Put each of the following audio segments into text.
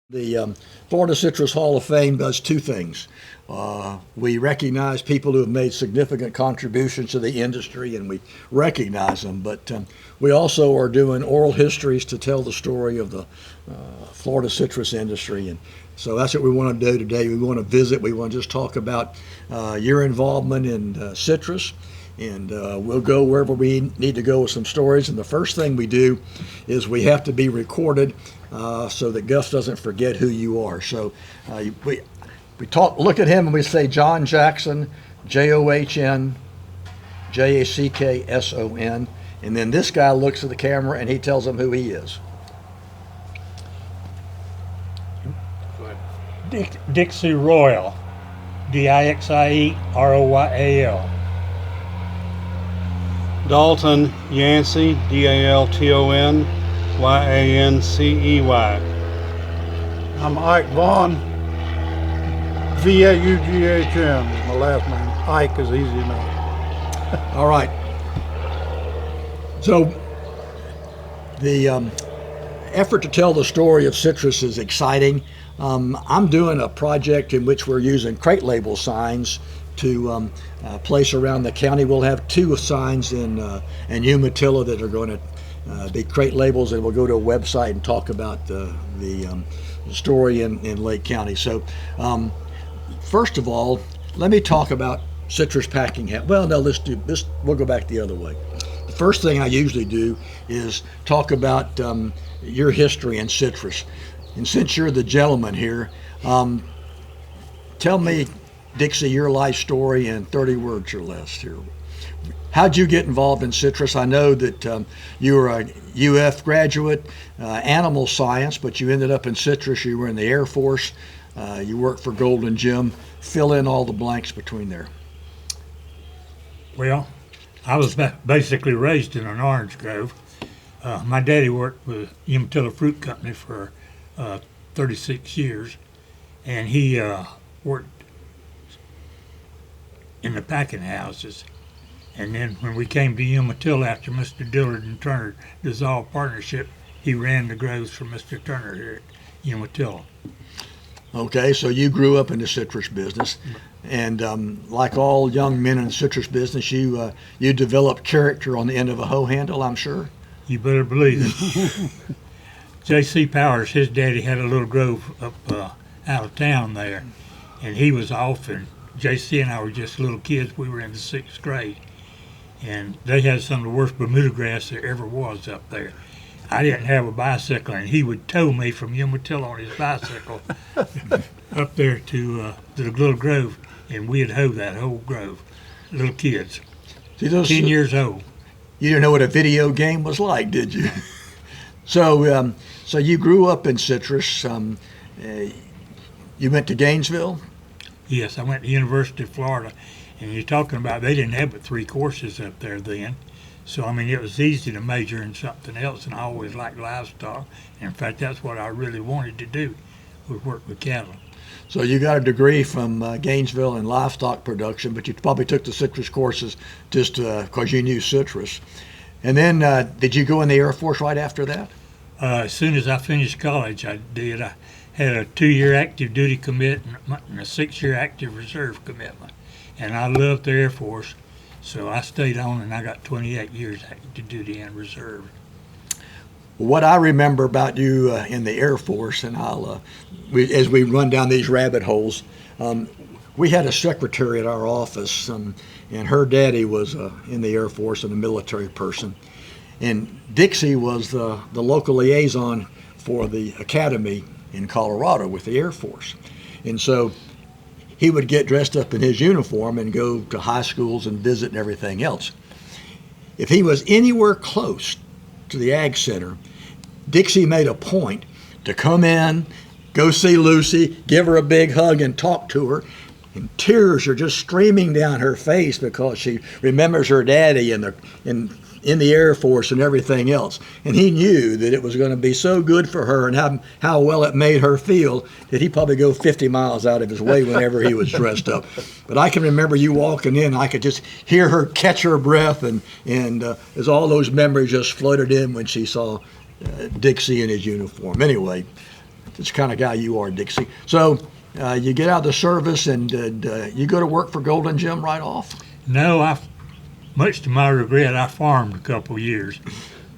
The Florida Citrus Hall of Fame does two things. We recognize people who have made significant contributions to the industry, and we recognize them, but we also are doing oral histories to tell the story of the Florida citrus industry. And so that's what we want to do today. We want to visit. We want to just talk about your involvement in citrus. And we'll go wherever we need to go with some stories. And the first thing we do is we have to be recorded so that Gus doesn't forget who you are. So we look at him and we say John Jackson, John Jackson, and then this guy looks at the camera and he tells them who he is. Dixie Royal, Dixie-Royal. Dalton Yancey, Dalton Yancey. I'm Ike Vaughn, Vaughn, my last name. Ike is easy enough. All right. So the effort to tell the story of citrus is exciting. I'm doing a project in which we're using crate label signs to place around the county. We'll have two signs in Umatilla that are going to be crate labels, and we'll go to a website and talk about the story in Lake County. So first of all, let me talk about citrus packing hat. Well, no, let's do this. We'll go back the other way. The first thing I usually do is talk about your history in citrus. And since you're the gentleman here, tell me, Dixie, your life story in 30 words or less here. How'd you get involved in citrus? I know that you were a UF graduate, animal science, but you ended up in citrus. You were in the Air Force. You worked for Golden Jim. Fill in all the blanks between there. Well, I was basically raised in an orange grove. My daddy worked with Umatilla Fruit Company for 36 years, and he worked in the packing houses. And then when we came to Umatilla after Mr. Dillard and Turner dissolved partnership, he ran the groves for Mr. Turner here at Umatilla. Okay, so you grew up in the citrus business, and like all young men in the citrus business, you developed character on the end of a hoe handle, I'm sure. You better believe it. J.C. Powers, his daddy had a little grove up out of town there, and he was off, and J.C. and I were just little kids. We were in the 6th grade, and they had some of the worst Bermuda grass there ever was up there. I didn't have a bicycle, and he would tow me from Umatilla on his bicycle up there to the little grove, and we'd hoe that whole grove, little kids, See, those, 10 years old. You didn't know what a video game was like, did you? So you grew up in citrus. You went to Gainesville? Yes, I went to University of Florida, and you're talking about they didn't have but 3 courses up there then. So, I mean, it was easy to major in something else, and I always liked livestock. In fact, that's what I really wanted to do, was work with cattle. So you got a degree from Gainesville in livestock production, but you probably took the citrus courses just because you knew citrus. And then did you go in the Air Force right after that? As soon as I finished college, I did. I had a 2-year active duty commitment and a 6-year active reserve commitment. And I loved the Air Force, so I stayed on, and I got 28 years active duty and reserve. What I remember about you in the Air Force, and as we run down these rabbit holes, we had a secretary at our office, and her daddy was in the Air Force and a military person. And Dixie was the local liaison for the academy in Colorado with the Air Force. And so he would get dressed up in his uniform and go to high schools and visit and everything else. If he was anywhere close to the Ag Center, Dixie made a point to come in, go see Lucy, give her a big hug and talk to her. And tears are just streaming down her face because she remembers her daddy in the Air Force and everything else. And he knew that it was going to be so good for her and how well it made her feel that he'd probably go 50 miles out of his way whenever he was dressed up. But I can remember you walking in, I could just hear her catch her breath, and as all those memories just flooded in when she saw Dixie in his uniform. Anyway, That's the kind of guy you are, Dixie. So you get out of the service and you go to work for Golden Jim right off? No, much to my regret, I farmed a couple of years.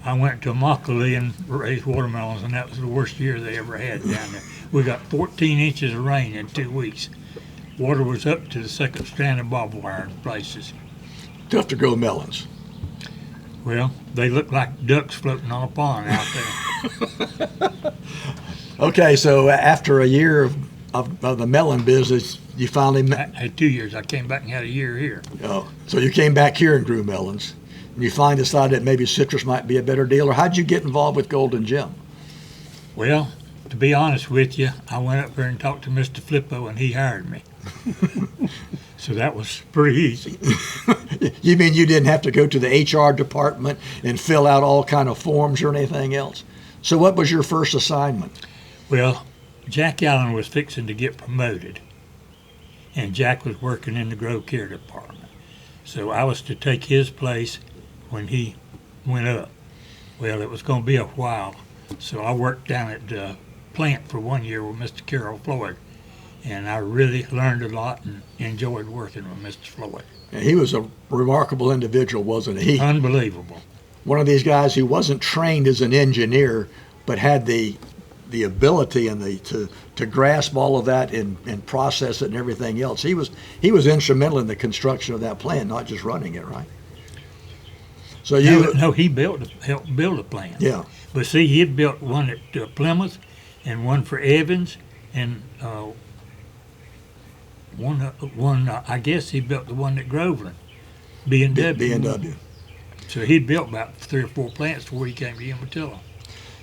I went to Immokalee and raised watermelons, and that was the worst year they ever had down there. We got 14 inches of rain in 2 weeks. Water was up to the second strand of barbed wire in places. Tough to grow melons. Well, they looked like ducks floating on a pond out there. Okay, so after a year of the melon business, you finally I had 2 years. I came back and had a year here. so you came back here and grew melons, and you finally decided that maybe citrus might be a better deal. Or how'd you get involved with Golden Jim? Well, to be honest with you, I went up there and talked to Mr. Flippo, and he hired me. So that was pretty easy. You mean you didn't have to go to the HR department and fill out all kind of forms or anything else? So what was your first assignment? Well, Jack Allen was fixing to get promoted, and Jack was working in the Grove Care Department. So I was to take his place when he went up. Well, it was going to be a while, so I worked down at the plant for 1 year with Mr. Carroll Floyd, and I really learned a lot and enjoyed working with Mr. Floyd. And he was a remarkable individual, wasn't he? Unbelievable. One of these guys who wasn't trained as an engineer, but had the ability and to grasp all of that and process it and everything else. He was instrumental in the construction of that plant, not just running it, right? So No, he helped build a plant. Yeah. But see, he had built one at Plymouth and one for Evans, and I guess he built the one at Groveland, B&W. B&W. So he'd built about 3 or 4 plants before he came to Umatilla.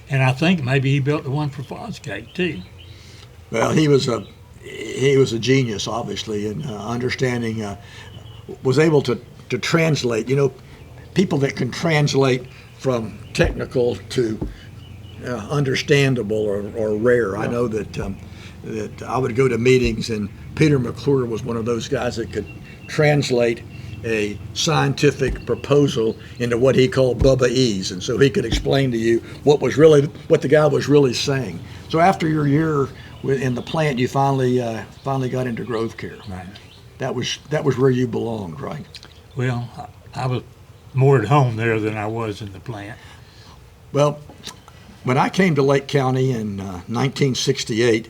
And I think maybe he built the one for Fosgate too. Well, he was a genius, obviously, in understanding. Was able to translate. You know, people that can translate from technical to understandable or rare. Yeah. I know that I would go to meetings, and Peter McClure was one of those guys that could translate a scientific proposal into what he called Bubba Ease, and so he could explain to you what the guy was really saying. So after your year in the plant, you finally got into Grove Care. Right. That was where you belonged, right? Well, I was more at home there than I was in the plant. Well, when I came to Lake County in 1968,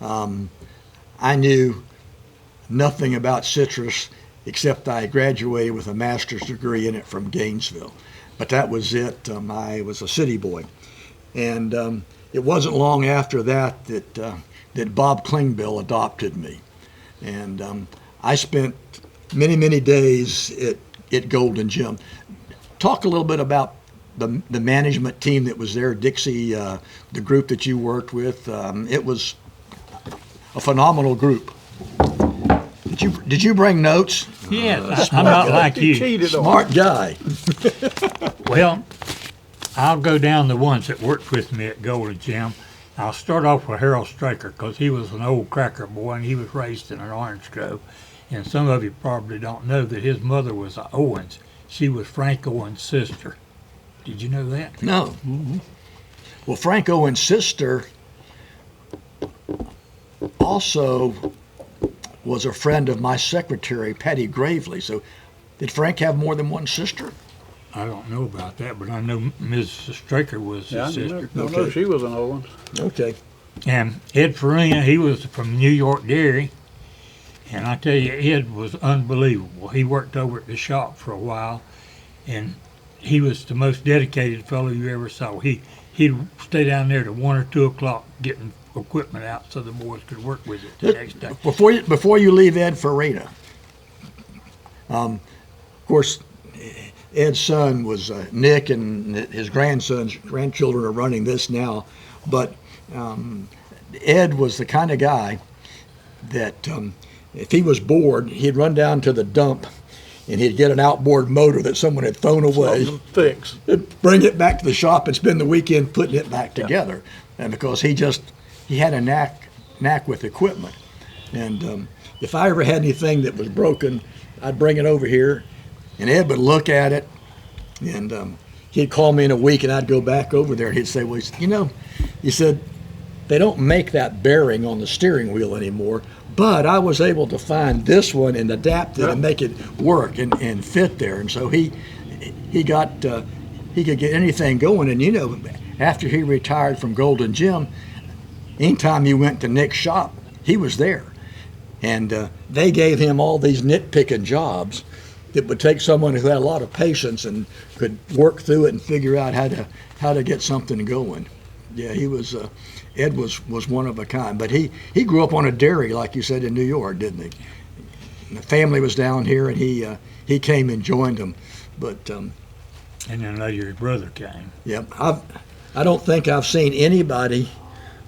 I knew nothing about citrus except I graduated with a master's degree in it from Gainesville. But that was it. I was a city boy. And it wasn't long after that that Bob Klingbill adopted me. And I spent many, many days at Golden Jim. Talk a little bit about the management team that was there, Dixie, the group that you worked with. It was a phenomenal group. Did you bring notes? Yes, I'm not like you. Smart guy. Well, I'll go down the ones that worked with me at Golden Jim. I'll start off with Harold Straker because he was an old cracker boy and he was raised in an orange grove. And some of you probably don't know that his mother was a Owens. She was Frank Owens' sister. Did you know that? No. Mm-hmm. Well, Frank Owens' sister also was a friend of my secretary, Patty Gravely. So did Frank have more than one sister? I don't know about that, but I know Ms. Straker was his sister. I know she was an Owens. Okay. And Ed Farina, he was from New York Dairy. And I tell you, Ed was unbelievable. He worked over at the shop for a while, and he was the most dedicated fellow you ever saw. He'd stay down there to 1 or 2 o'clock getting equipment out so the boys could work with it the next day. Before you leave Ed Farina, of course, Ed's son was Nick, and his grandchildren are running this now. But Ed was the kind of guy that if he was bored, he'd run down to the dump and he'd get an outboard motor that someone had thrown away, fix, bring it back to the shop and spend the weekend putting it back together. And because he had a knack with equipment. And if I ever had anything that was broken, I'd bring it over here, and Ed would look at it, and he'd call me in a week, and I'd go back over there, and he'd say, well, you know, he said, they don't make that bearing on the steering wheel anymore. But I was able to find this one and adapt it and make it work and fit there. And so he got he could get anything going. And you know, after he retired from Golden Gym, anytime you went to Nick's shop, he was there. And they gave him all these nitpicking jobs that would take someone who had a lot of patience and could work through it and figure out how to get something going. Yeah, he was Ed was one of a kind. But he grew up on a dairy, like you said, in New York, didn't he? And the family was down here, and he came and joined them. But And then later his brother came. yep, I don't think I've seen anybody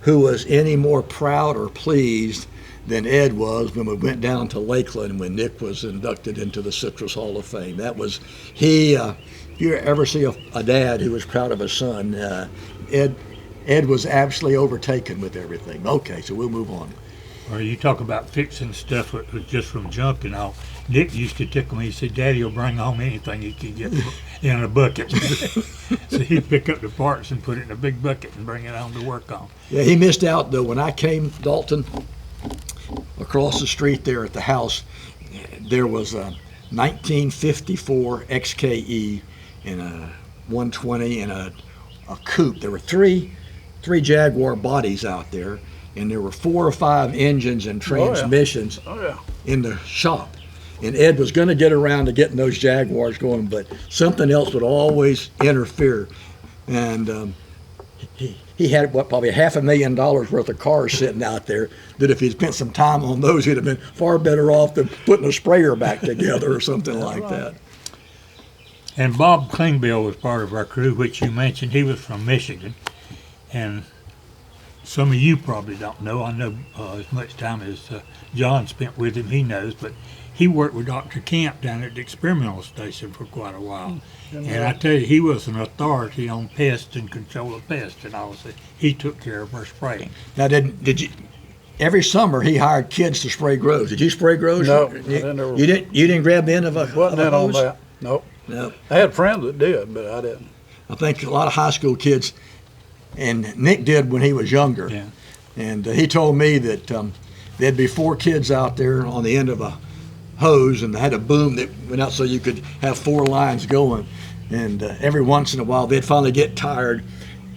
who was any more proud or pleased than Ed was when we went down to Lakeland when Nick was inducted into the Citrus Hall of Fame. That was if you ever see a dad who was proud of his son, Ed was absolutely overtaken with everything. Okay, so we'll move on. Or you talk about fixing stuff that was just from junk and all. Nick used to tickle me. He said, "Daddy will bring home anything he can get in a bucket." So he'd pick up the parts and put it in a big bucket and bring it home to work on. Yeah, he missed out though. When I came, Dalton, across the street there at the house, there was a 1954 XKE and a 120 and a coupe. There were three Jaguar bodies out there, and there were 4 or 5 engines and transmissions in the shop. And Ed was going to get around to getting those Jaguars going, but something else would always interfere. And he had probably $500,000 worth of cars sitting out there that if he'd spent some time on those, he'd have been far better off than putting a sprayer back together or something like that. And Bob Klingbeil was part of our crew, which you mentioned. He was from Michigan. And some of you probably don't know. I know as much time as John spent with him, he knows. But he worked with Dr. Camp down at the experimental station for quite a while. And I tell you, he was an authority on pests and control of pests and all that. He took care of our spraying. Now, did you? Every summer he hired kids to spray grows. Did you spray grows? No, You didn't grab the end of a wasn't in on hose? that. Nope. No. I had friends that did, but I didn't. I think a lot of high school kids, and Nick did when he was younger. Yeah. And he told me that there'd be 4 kids out there on the end of a hose, and they had a boom that went out so you could have 4 lines going. And every once in a while, they'd finally get tired.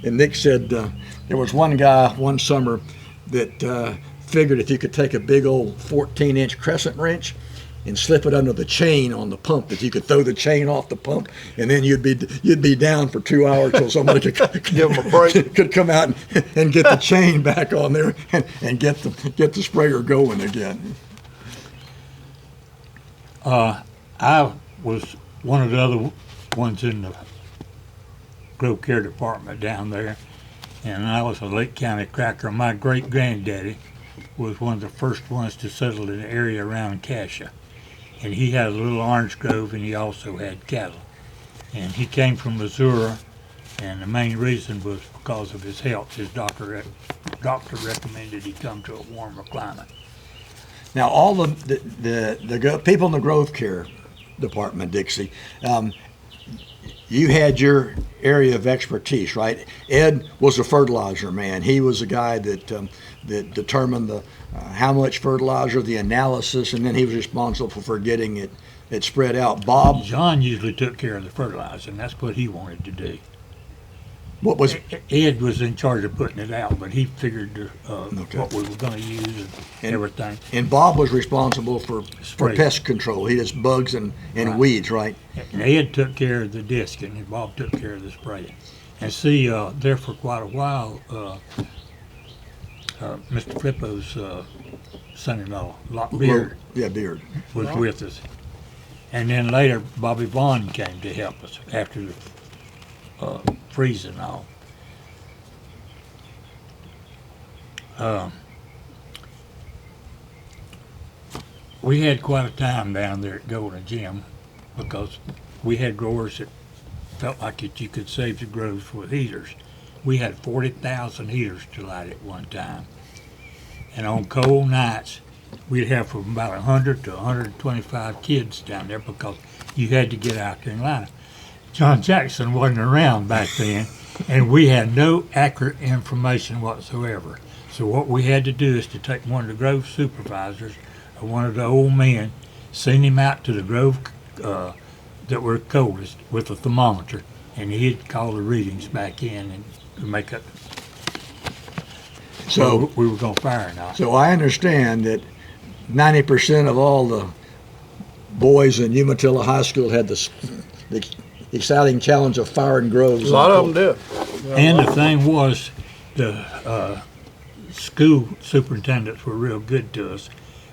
And Nick said there was one guy one summer that figured if you could take a big old 14-inch crescent wrench and slip it under the chain on the pump, that you could throw the chain off the pump, and then you'd be down for 2 hours till somebody could Give 'em a break. could come out and get the chain back on there and get the sprayer going again. I was one of the other ones in the Grove Care Department down there, and I was a Lake County cracker. My great-granddaddy was one of the first ones to settle in the area around Cassia. And he had a little orange grove, and he also had cattle. And he came from Missouri, and the main reason was because of his health. His doctor recommended he come to a warmer climate. Now, all the people in the Grove Care Department, Dixie, you had your area of expertise, right? Ed was a fertilizer man. He was the guy that determined how much fertilizer, the analysis, and then he was responsible for getting it spread out. Bob, John usually took care of the fertilizer, and that's what he wanted to do. what was Ed was in charge of putting it out, but he figured Okay. what we were going to use and everything. and Bob was responsible for Spray. pest control. He does bugs and Right. weeds, right? And Ed took care of the discing, and Bob took care of the spraying. And see, there for quite a while, Mr. Flippo's son-in-law, Beard, Yeah, Beard. was with us. And then later, Bobby Vaughn came to help us after the freeze and all. We had quite a time down there at Golden Gym because we had growers that felt like you could save the groves with heaters. We had 40,000 heaters to light at one time. And on cold nights, we'd have from about 100 to 125 kids down there because you had to get out there and line them. John Jackson wasn't around back then, and we had no accurate information whatsoever. So what we had to do is to take one of the grove supervisors or one of the old men, send him out to the grove that were coldest with a thermometer, and he'd call the readings back in and make up. So we were going to fire or not. So I understand that 90% of all the boys in Umatilla High School had the exciting challenge of firing groves. A lot of them did. And the thing was, the school superintendents were real good to us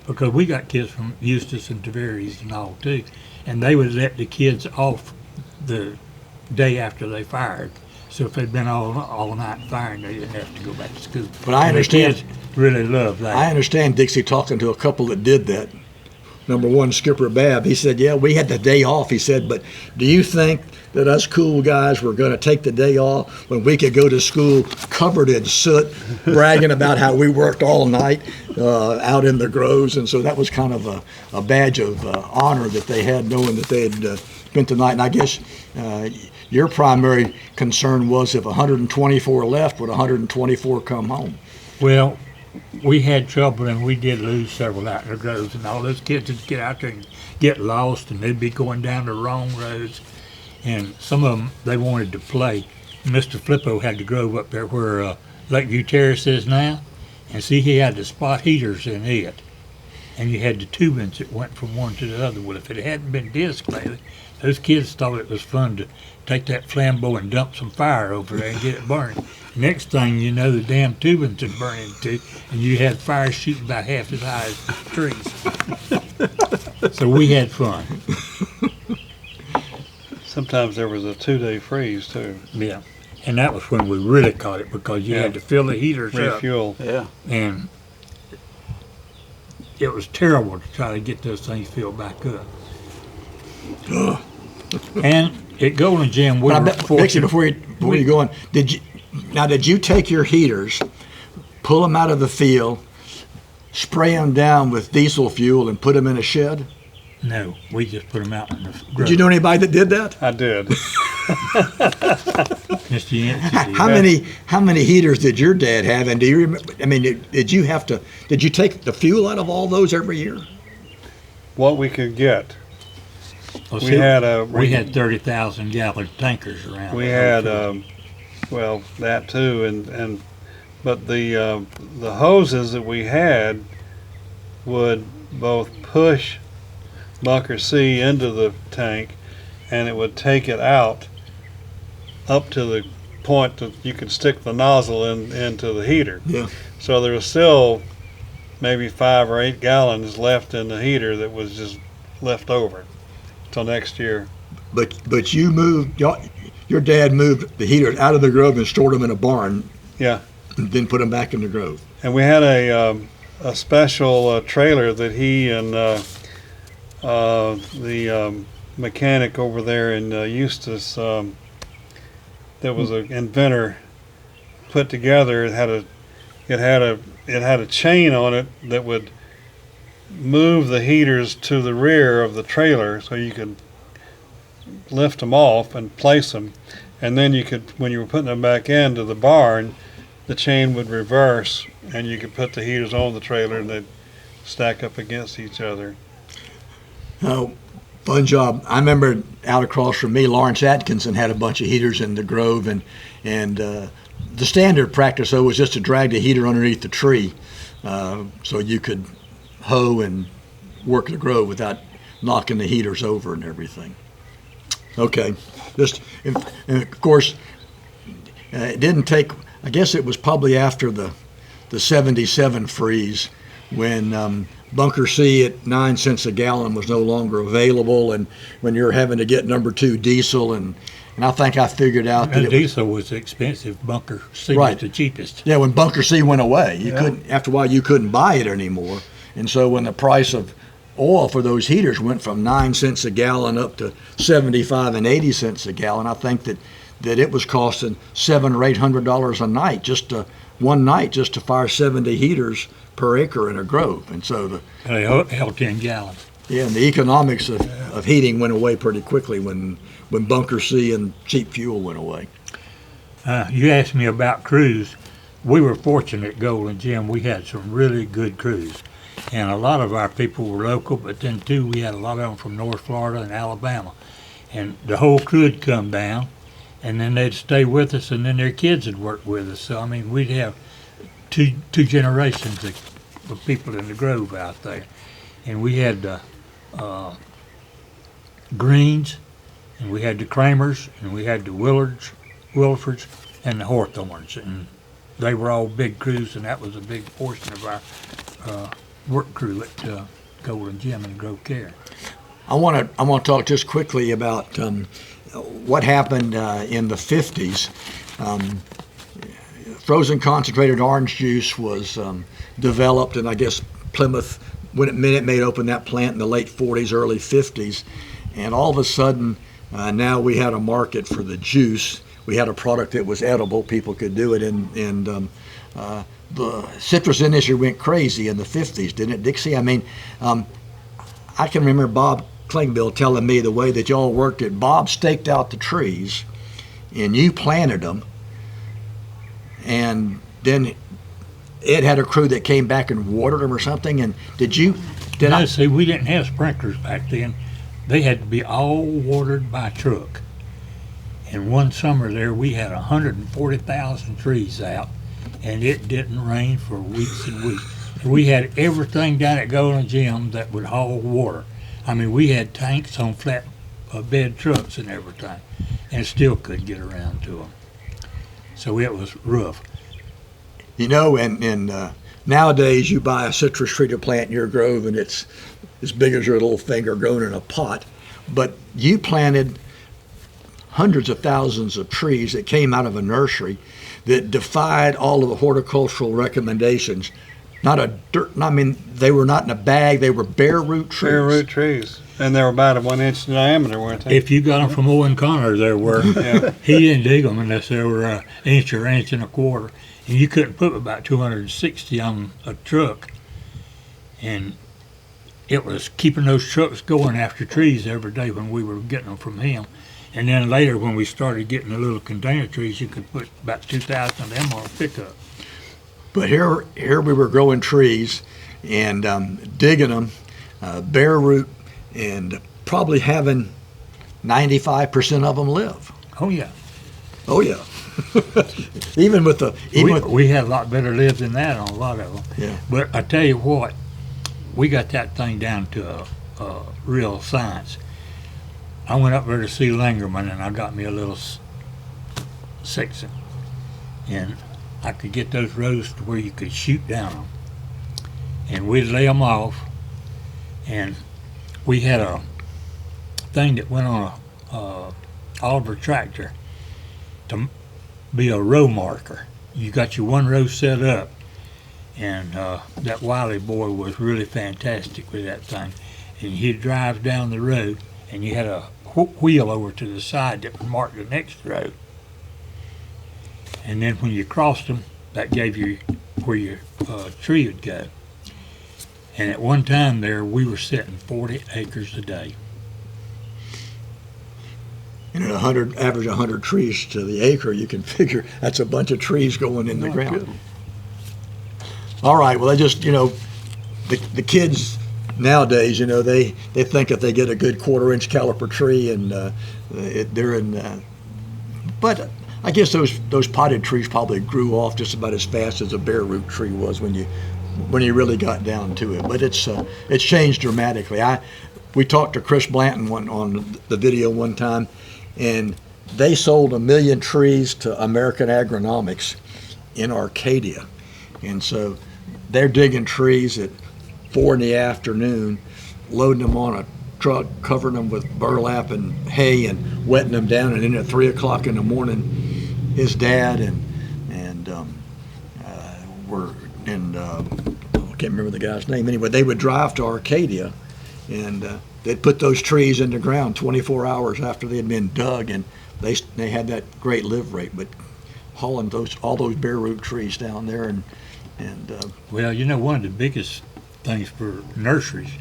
because we got kids from Eustis and Tavares and all too, and they would let the kids off the day after they fired. So if they'd been all night firing, they didn't have to go back to school. But I understand. The kids really loved that. I understand, Dixie, talking to a couple that did that. Number one, Skipper Babb, he said, yeah, we had the day off. He said, but do you think that us cool guys were going to take the day off when we could go to school covered in soot, bragging about how we worked all night out in the groves? And so that was kind of a badge of honor that they had, knowing that they had spent the night. And I guess your primary concern was if 124 left, would 124 come home? Well, we had trouble, and we did lose several out in the groves, and all those kids would get out there and get lost, and they'd be going down the wrong roads. And some of them, they wanted to play. Mr. Flippo had the grove up there where Lakeview Terrace is now, and see, he had the spot heaters in it, and you had the tubings that went from one to the other. Well, if it hadn't been disc lately, those kids thought it was fun to take that flambeau and dump some fire over there and get it burning. Next thing you know, the damn tubings would burn into, and you had fire shooting about half as high as trees. So we had fun. Sometimes there was a 2-day freeze too. Yeah. And that was when we really caught it because you had to fill the heaters up. Refuel. Yeah. And it was terrible to try to get those things filled back up. And at Golden Gym, we But I were bet, Dixie, fortunate. before you go on, did you take your heaters, pull them out of the field, spray them down with diesel fuel, and put them in a shed? No, we just put them out in the grove. Did you know anybody that did that? I did. Mr. Yancey did. How many heaters did your dad have? And do you remember? I mean, did you take the fuel out of all those every year? What we could get. Well, We see, had we had 30,000 gallon tankers around. We had well, that too, but the hoses that we had would both push Bunker C into the tank, and it would take it out up to the point that you could stick the nozzle into the heater. Yeah. So there was still maybe 5 or 8 gallons left in the heater that was just left over till next year. But you moved, your dad moved the heaters out of the grove and stored them in a barn. Yeah. And then put them back in the grove. And we had a special trailer that he and the mechanic over there in Eustis, that was an inventor, put together. It had a chain on it that would move the heaters to the rear of the trailer, so you could lift them off and place them, and then you could, when you were putting them back into the barn, the chain would reverse, and you could put the heaters on the trailer, and they'd stack up against each other. Oh, fun job. I remember out across from me, Lawrence Atkinson had a bunch of heaters in the grove, and the standard practice, though, was just to drag the heater underneath the tree so you could hoe and work the grove without knocking the heaters over and everything. Okay. And of course, it didn't take, I guess it was probably after the 77 freeze when Bunker C at 9 cents a gallon was no longer available, and when you're having to get number 2 diesel, and I think I figured out that diesel was expensive. Bunker C Right. was the cheapest. Yeah, when Bunker C went away, you couldn't. After a while, you couldn't buy it anymore, and so when the price of oil for those heaters went from 9 cents a gallon up to 75 and 80 cents a gallon, I think that it was costing $700 or $800 a night, just one night, just to fire 70 heaters per acre in a grove, and so They held 10 gallons. and the economics of heating went away pretty quickly when Bunker C and cheap fuel went away. You asked me about crews. we were fortunate at Golden Gym. We had some really good crews. And a lot of our people were local, but then too, we had a lot of them from North Florida and Alabama. And the whole crew would come down, and then they'd stay with us, and then their kids would work with us. So, I mean, we'd have two generations of people in the Grove out there. And we had the Greens, and we had the Kramers, and we had the Wilfords, and the Hawthorns. And they were all big crews, and that was a big portion of our work crew at Golden Gym and Grove Care. I want to talk just quickly about what happened in the 50s. Frozen concentrated orange juice was developed, and I guess Plymouth, Minute Maid opened that plant in the late 40s, early 50s, and all of a sudden now we had a market for the juice. We had a product that was edible, people could do it, and the citrus industry went crazy in the 50s, didn't it, Dixie? I mean, I can remember Bob Klingbill telling me the way that y'all worked it. Bob staked out the trees, and you planted them, and then Ed had a crew that came back and watered them or something. And See, we didn't have sprinklers back then. They had to be all watered by truck. And one summer there, we had 140,000 trees out, and it didn't rain for weeks and weeks. We had everything down at Golden Gym that would haul water. I mean, we had tanks on flat bed trucks and everything, and still couldn't get around to them. So it was rough. You know, and nowadays you buy a citrus treated plant in your grove, and it's as big as your little finger grown in a pot. But you planted hundreds of thousands of trees that came out of a nursery that defied all of the horticultural recommendations. They were not in a bag. They were bare root trees. Bare root trees. And they were about a 1 inch in diameter, weren't they? If you got them from Owen Connor, there were. Yeah. He didn't dig them unless they were an inch or inch and a quarter. And you couldn't put about 260 on a truck. And it was keeping those trucks going after trees every day when we were getting them from him. And then later when we started getting the little container trees, you could put about 2,000 of them on a pickup. But here we were growing trees and digging them, bare root, and probably having 95% of them live. Oh, yeah. Oh, yeah. We had a lot better lives than that on a lot of them. Yeah. But I tell you what, we got that thing down to a real science. I went up there to see Lingerman, and I got me a little section. And I could get those rows to where you could shoot down them. And we'd lay them off, and we had a thing that went on a Oliver tractor to be a row marker. You got your one row set up, and that Wiley boy was really fantastic with that thing. And he'd drive down the road, and you had a wheel over to the side that would mark the next row. And then when you crossed them, that gave you where your tree would go. And at one time there, we were setting 40 acres a day. And at average 100 trees to the acre, you can figure that's a bunch of trees going in the ground. Good. All right, well, the kids nowadays, they think if they get a good 1/4 inch caliper tree and they're in, but I guess those potted trees probably grew off just about as fast as a bare root tree was when you really got down to it. But it's changed dramatically. We talked to Chris Blanton on the video one time, and they sold 1 million trees to American Agronomics in Arcadia, and so they're digging trees at 4 in the afternoon, loading them on a truck, covering them with burlap and hay, and wetting them down. And then at 3 o'clock in the morning, his dad and I can't remember the guy's name. Anyway, they would drive to Arcadia, and they'd put those trees in the ground 24 hours after they had been dug, and they had that great live rate. But hauling all those bare root trees down there, and Well, one of the biggest things for nurseries,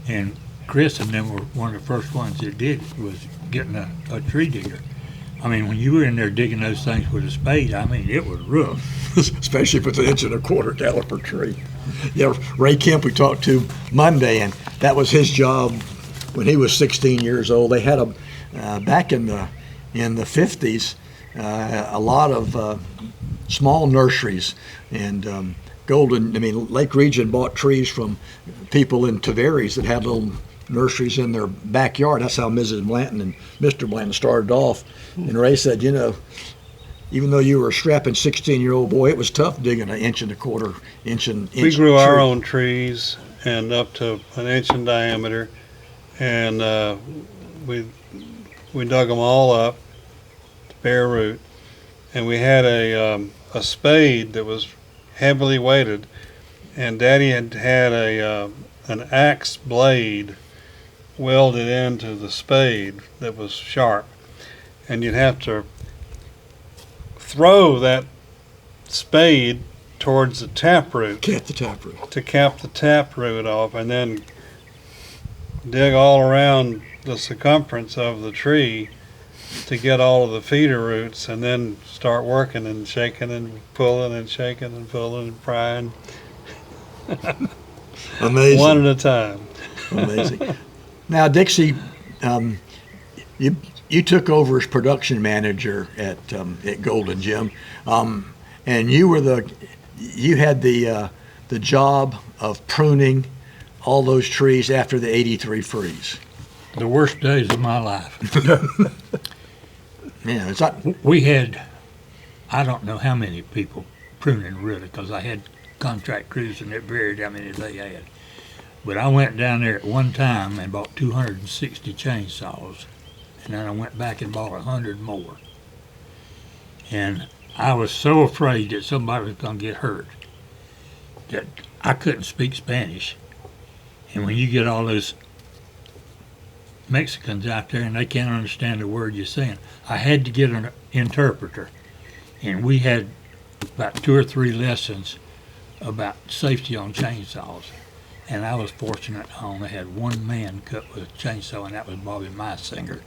and Chris and them were one of the first ones that did it, was getting a tree digger. I mean, when you were in there digging those things with a spade, I mean, it was rough. Especially if it's an 1.25 inch caliper tree. Yeah, Ray Kemp we talked to Monday, and that was his job when he was 16 years old. They had back in the 50s, a lot of small nurseries, and Lake Region bought trees from people in Tavares that had little nurseries in their backyard. That's how Mrs. Blanton and Mr. Blanton started off. And Ray said, even though you were a strapping 16-year-old boy, it was tough digging 1.25 inch. We grew our own trees and up to an inch in diameter, and we dug them all up to bare root, and we had a spade that was heavily weighted, and Daddy had an axe blade welded into the spade that was sharp, and you'd have to throw that spade towards the taproot Cap the taproot. to cap the taproot off, and then dig all around the circumference of the tree to get all of the feeder roots, and then start working and shaking and pulling and shaking and pulling and prying. Amazing. One at a time. Amazing. Now, Dixie, you took over as production manager at Golden Gym, and you had the job of pruning all those trees after the '83 freeze. The worst days of my life. Yeah, it's not. We had, I don't know how many people pruning really, because I had contract crews and it varied how many they had. But I went down there at one time and bought 260 chainsaws, and then I went back and bought 100 more. And I was so afraid that somebody was going to get hurt that I couldn't speak Spanish. And when you get all those Mexicans out there and they can't understand the word you're saying, I had to get an interpreter. And we had about 2 or 3 lessons about safety on chainsaws. And I was fortunate I only had one man cut with a chainsaw, and that was Bobby Meisinger.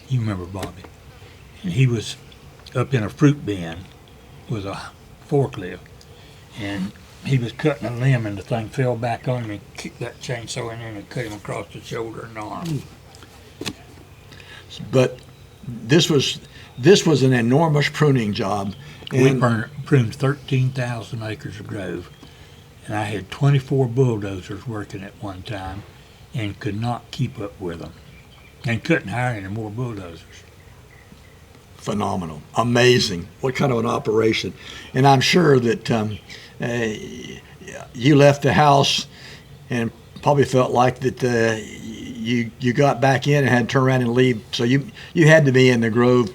You remember Bobby. And he was up in a fruit bin with a forklift, and he was cutting a limb, and the thing fell back on him and kicked that chainsaw in there and cut him across the shoulder and arm. But this was an enormous pruning job. We And pruned 13,000 acres of grove, and I had 24 bulldozers working at one time and could not keep up with them and couldn't hire any more bulldozers. phenomenal, amazing. What kind of an operation? And I'm sure that you left the house and probably felt like that you got back in and had to turn around and leave. So you had to be in the grove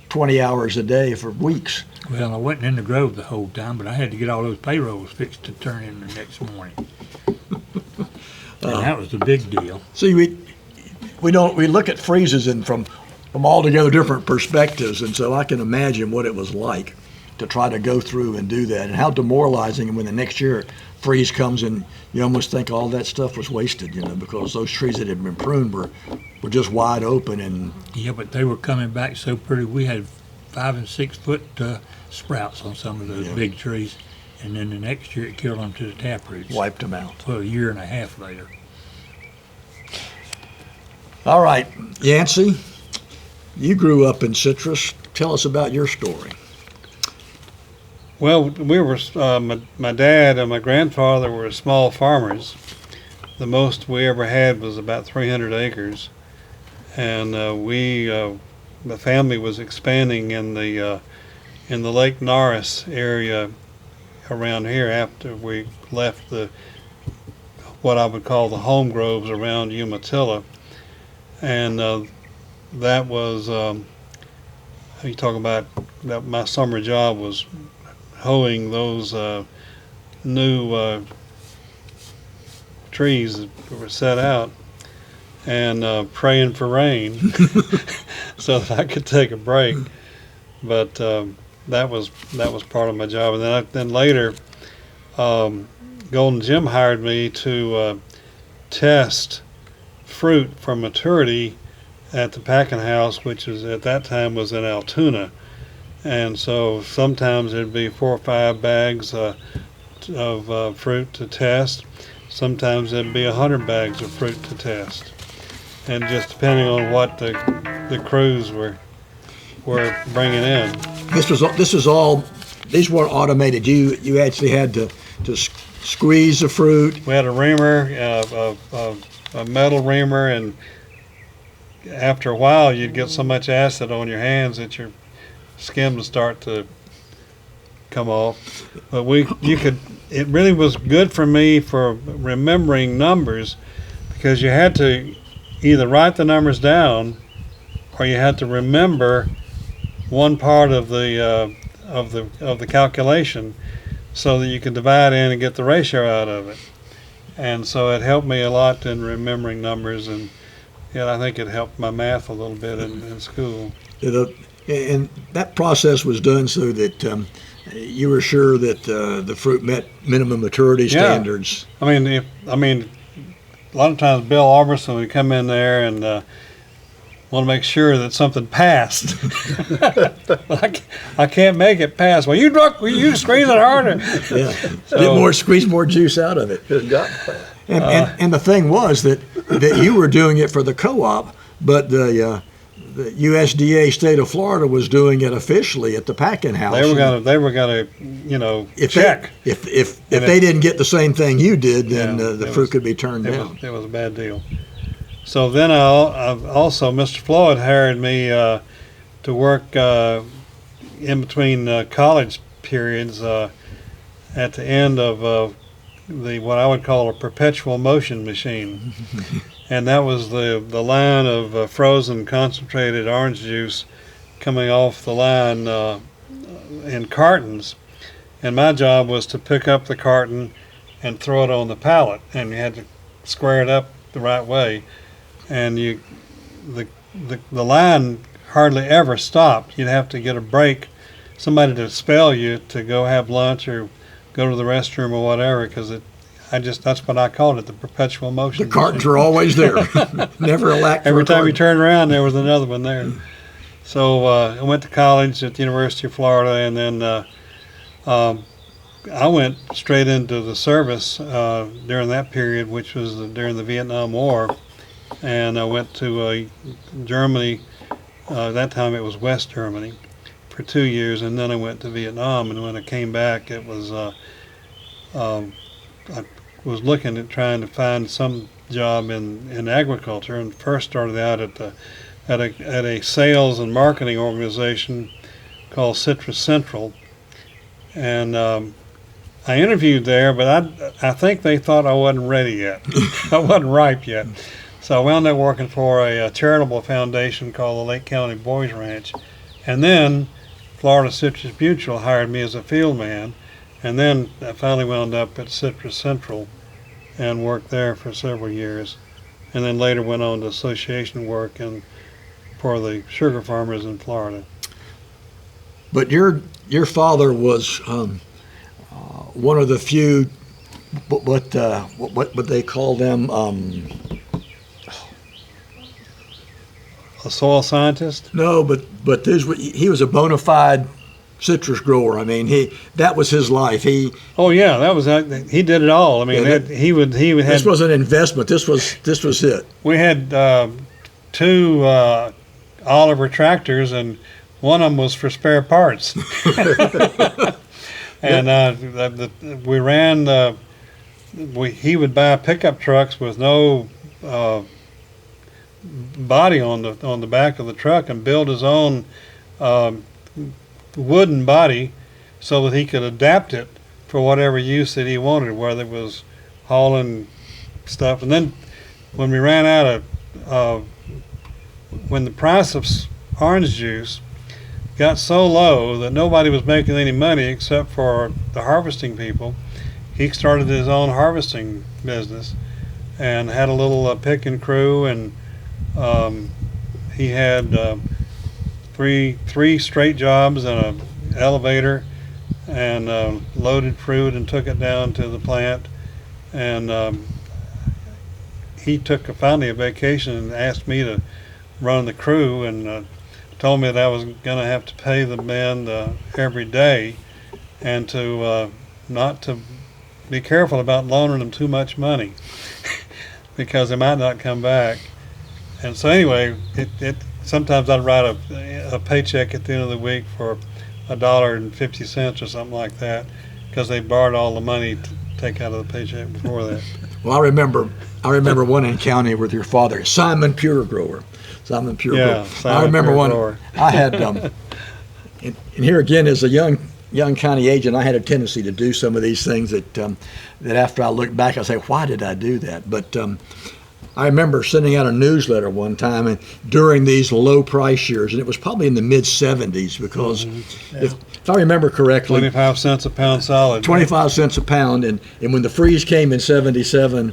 20 hours a day for weeks. Well, I wasn't in the grove the whole time, but I had to get all those payrolls fixed to turn in the next morning. And that was the big deal. See, we look at freezes and from altogether different perspectives, and so I can imagine what it was like to try to go through and do that, and how demoralizing when the next year freeze comes and you almost think all that stuff was wasted, because those trees that had been pruned were just wide open. And Yeah, but they were coming back so pretty. We had 5 and 6 foot sprouts on some of those big trees, and then the next year it killed them to the taproots. wiped them out. Well, a year and a half later. All right, Yancey, you grew up in Citrus. Tell us about your story. Well, we were, my dad and my grandfather were small farmers. The most we ever had was about 300 acres. And the family was expanding in the Lake Norris area around here after we left what I would call the home groves around Umatilla. And that was, you talk about that my summer job was hoeing those new trees that were set out and praying for rain so that I could take a break. But that was part of my job. And then later, Golden Gym hired me to test fruit for maturity at the packing house, which was at that time was in Altoona. And so sometimes there'd be 4 or 5 bags of fruit to test. Sometimes there'd be 100 bags of fruit to test. And just depending on what the crews were bringing in. This was all. These weren't automated. You actually had to squeeze the fruit. We had a reamer, a metal reamer, and after a while you'd get so much acid on your hands that your skin would start to come off. But it really was good for me for remembering numbers, because you had to either write the numbers down or you had to remember one part of the calculation so that you could divide in and get the ratio out of it. And so it helped me a lot in remembering numbers, and I think it helped my math a little bit in school. And that process was done so that you were sure that the fruit met minimum maturity standards. I mean, a lot of times Bill Alberson would come in there and want to make sure that something passed. I can't make it pass. Well, you squeeze it harder. Yeah, so, squeeze more juice out of it. It's got to pass. And the thing was that you were doing it for the co-op, but the USDA state of Florida was doing it officially at the packing house. They were gonna check. If they didn't get the same thing you did, then the fruit could be turned down. It was a bad deal. So then also Mr. Floyd hired me to work in between college periods at the end of what I would call a perpetual motion machine. And that was the line of frozen concentrated orange juice coming off the line in cartons. And my job was to pick up the carton and throw it on the pallet. And you had to square it up the right way. And the line hardly ever stopped. You'd have to get a break, somebody to spell you to go have lunch or go to the restroom or whatever, because that's what I called it, the perpetual motion. The cartons were always there. Never a lack. Every time you turned around, there was another one there. So I went to college at the University of Florida, and then I went straight into the service during that period, which was during the Vietnam War. And I went to Germany. That time it was West Germany for 2 years, and then I went to Vietnam. And when I came back, it was I was looking at trying to find some job in agriculture, and first started out at a sales and marketing organization called Citrus Central. And I interviewed there, but I think they thought I wasn't ready yet. I wasn't ripe yet. So I wound up working for a charitable foundation called the Lake County Boys Ranch. And then Florida Citrus Mutual hired me as a field man. And then I finally wound up at Citrus Central and worked there for several years. And then later went on to association work for the sugar farmers in Florida. But your father was one of the few, what they call them, a soil scientist? No, but he was a bona fide citrus grower. I mean, that was his life. He did it all. I mean, This was an investment. This was it. We had 2 Oliver tractors, and one of them was for spare parts. And we ran. He would buy pickup trucks with no body on the back of the truck and build his own wooden body so that he could adapt it for whatever use that he wanted, whether it was hauling stuff. And then when we ran out of when the price of orange juice got so low that nobody was making any money except for the harvesting people, he started his own harvesting business and had a little picking crew, and he had three straight jobs and an elevator, and loaded fruit and took it down to the plant. And he took finally a vacation and asked me to running the crew, and told me that I was going to have to pay the men every day, and to not to be careful about loaning them too much money because they might not come back. And so anyway, it sometimes I'd write a paycheck at the end of the week for $1.50 or something like that, because they borrowed all the money to take out of the paycheck before that. Well, I remember one in county with your father, Simon Pure Grower. Simon Pure Yeah, Grower. Simon I remember Pure one. Grower. I had, and here again, as a young county agent, I had a tendency to do some of these things that after I look back, I say, why did I do that? But I remember sending out a newsletter one time, and during these low price years, and it was probably in the mid 70s, because if I remember correctly, 25 cents a pound solid. 25 cents a pound, and when the freeze came in 77,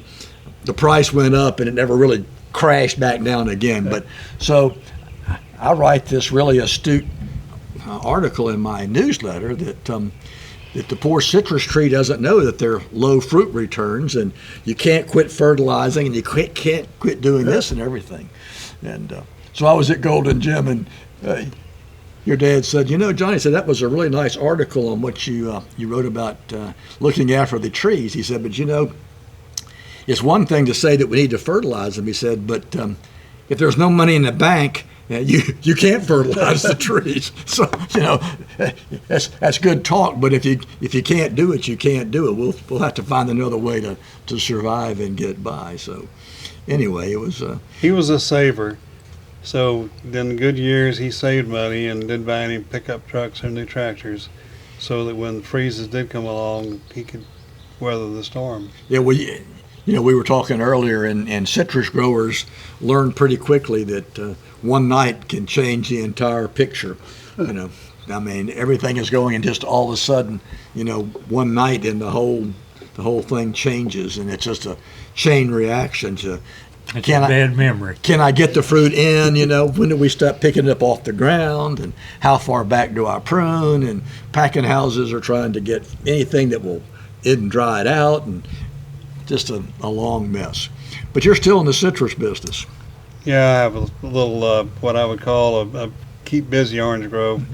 the price went up and it never really crashed back down again. But so I write this really astute article in my newsletter that the poor citrus tree doesn't know that they're low fruit returns, and you can't quit fertilizing, and you can't quit doing this and everything. And so I was at Golden Gym, and your dad said, Johnny said, that was a really nice article on what you wrote about looking after the trees. He said, but it's one thing to say that we need to fertilize them, he said, but if there's no money in the bank, you can't fertilize the trees. So that's good talk. But if you can't do it, you can't do it. We'll have to find another way to survive and get by. So anyway, it was. He was a saver. So in the good years, he saved money and didn't buy any pickup trucks or new tractors, so that when freezes did come along, he could weather the storm. Yeah, we were talking earlier, and citrus growers learn pretty quickly that one night can change the entire picture. I mean, everything is going, and just all of a sudden, one night, and the whole thing changes, and it's just a chain reaction to. It's a bad memory. Can I get the fruit in? When do we start picking it up off the ground? And how far back do I prune? And packing houses are trying to get anything that isn't dried out, and just a long mess. But you're still in the citrus business. Yeah, I have a little what I would call a keep busy orange grove.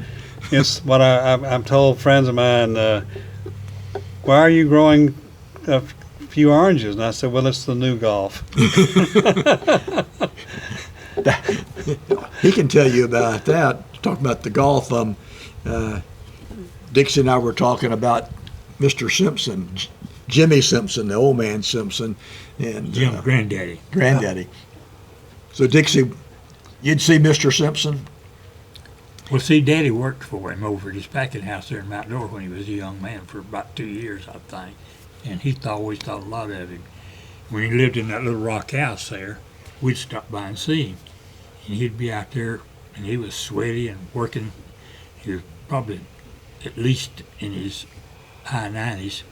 It's what I'm told friends of mine. Why are you growing a few oranges? And I said, well, it's the new golf. He can tell you about that. Talk about the golf. Dixie and I were talking about Mr. Simpson, Jimmy Simpson, the old man Simpson, and Jim's granddaddy. Granddaddy. So Dixie, you'd see Mr. Simpson. Well, see, Daddy worked for him over at his packing house there in Mount Dora when he was a young man for about 2 years, I think. And he always thought a lot of him. When he lived in that little rock house there, we'd stop by and see him. And he'd be out there, and he was sweaty and working. He was probably at least in his high 90s.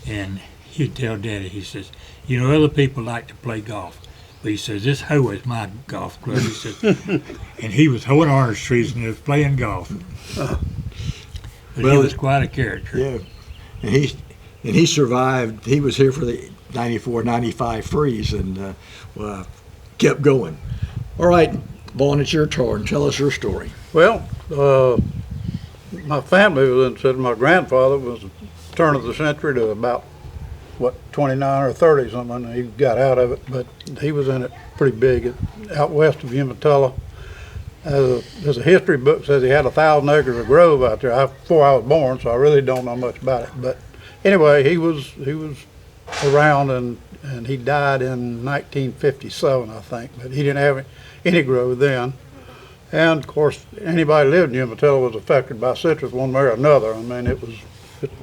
And he'd tell Daddy, he says, other people like to play golf. But he says, this hoe is my golf club. He says, and he was hoeing orange trees and he was playing golf. But he was quite a character. Yeah. And he survived. He was here for the 94, 95 freeze, and kept going. All right, Vaughn, it's your turn. Tell us your story. Well, my family was said my grandfather was turn of the century to about 29 or 30 something. He got out of it, but he was in it pretty big out west of Umatilla. There's a history book says he had 1,000 acres of grove out there before I was born, so I really don't know much about it. But anyway, he was around, and he died in 1957, I think. But he didn't have any grove then. And of course, anybody who lived in Umatilla was affected by citrus one way or another. I mean,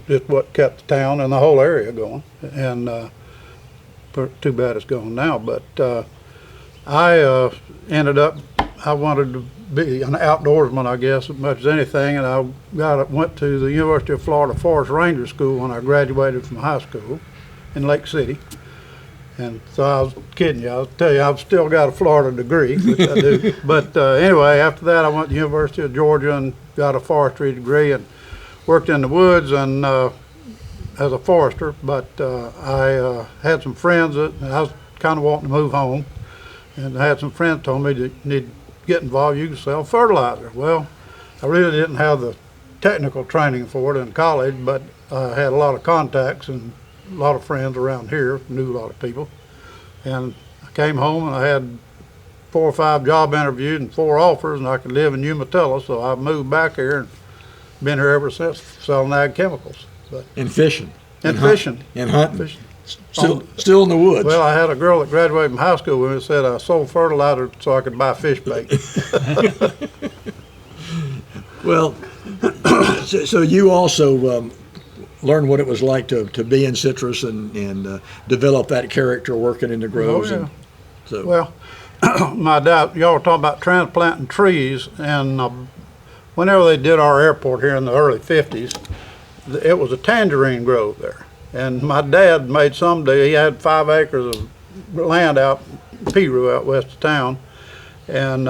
it's what kept the town and the whole area going. And too bad it's gone now. But I ended up, I wanted to be an outdoorsman, I guess, as much as anything. And I went to the University of Florida Forest Ranger School when I graduated from high school in Lake City. And so I was kidding you. I'll tell you, I've still got a Florida degree, which I do. But anyway, after that, I went to the University of Georgia and got a forestry degree and worked in the woods and as a forester. But I had some friends that I was kind of wanting to move home. and I had some friends told me that you need to get involved, you can sell fertilizer. Well, I really didn't have the technical training for it in college, but I had a lot of contacts and a lot of friends around here, knew a lot of people. And I came home and I had 4 or 5 job interviews and 4 offers, and I could live in Umatilla, so I moved back here and been here ever since, selling ag chemicals. And fishing. And fishing. And hunting. Fishing. Still in the woods. Well, I had a girl that graduated from high school with me that said I sold fertilizer so I could buy fish bait. Well, so you also learned what it was like to be in citrus and develop that character working in the groves. Oh, yeah. And so, Well, my dad, y'all were talking about transplanting trees, and whenever they did our airport here in the early 50s, it was a tangerine grove there. And my dad made some deal. He had 5 acres of land out in Piru, out west of town, and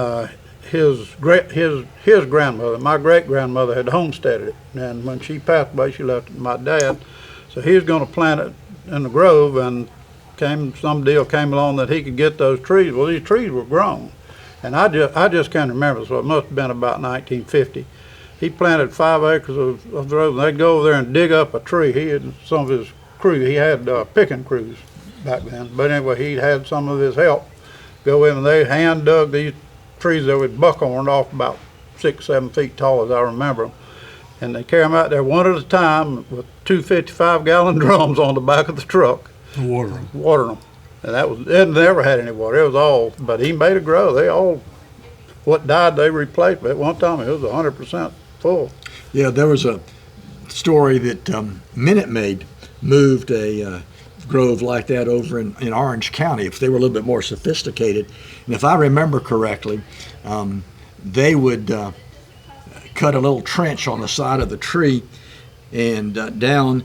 his grandmother, my great grandmother, had homesteaded it. And when she passed away, she left it to my dad. So he was going to plant it in the grove, and some deal came along that he could get those trees. Well, these trees were grown, and I just can't remember. So it must have been about 1950. He planted 5 acres of the road, and they'd go over there and dig up a tree. He had some of his crew. He had picking crews back then. But anyway, he had some of his help go in, and they hand dug these trees that was buckhorned off about 6, 7 feet tall, as I remember them. And they carry them out there one at a time with 2 55-gallon drums on the back of the truck. Water. Watering them. And it never had any water. It was all, but he made it grow. They all, what died, they replaced. But at one time, it was 100% full. yeah, there was a story that Minute Maid moved a grove like that over in Orange County. If they were a little bit more sophisticated, and if I remember correctly, they would cut a little trench on the side of the tree and down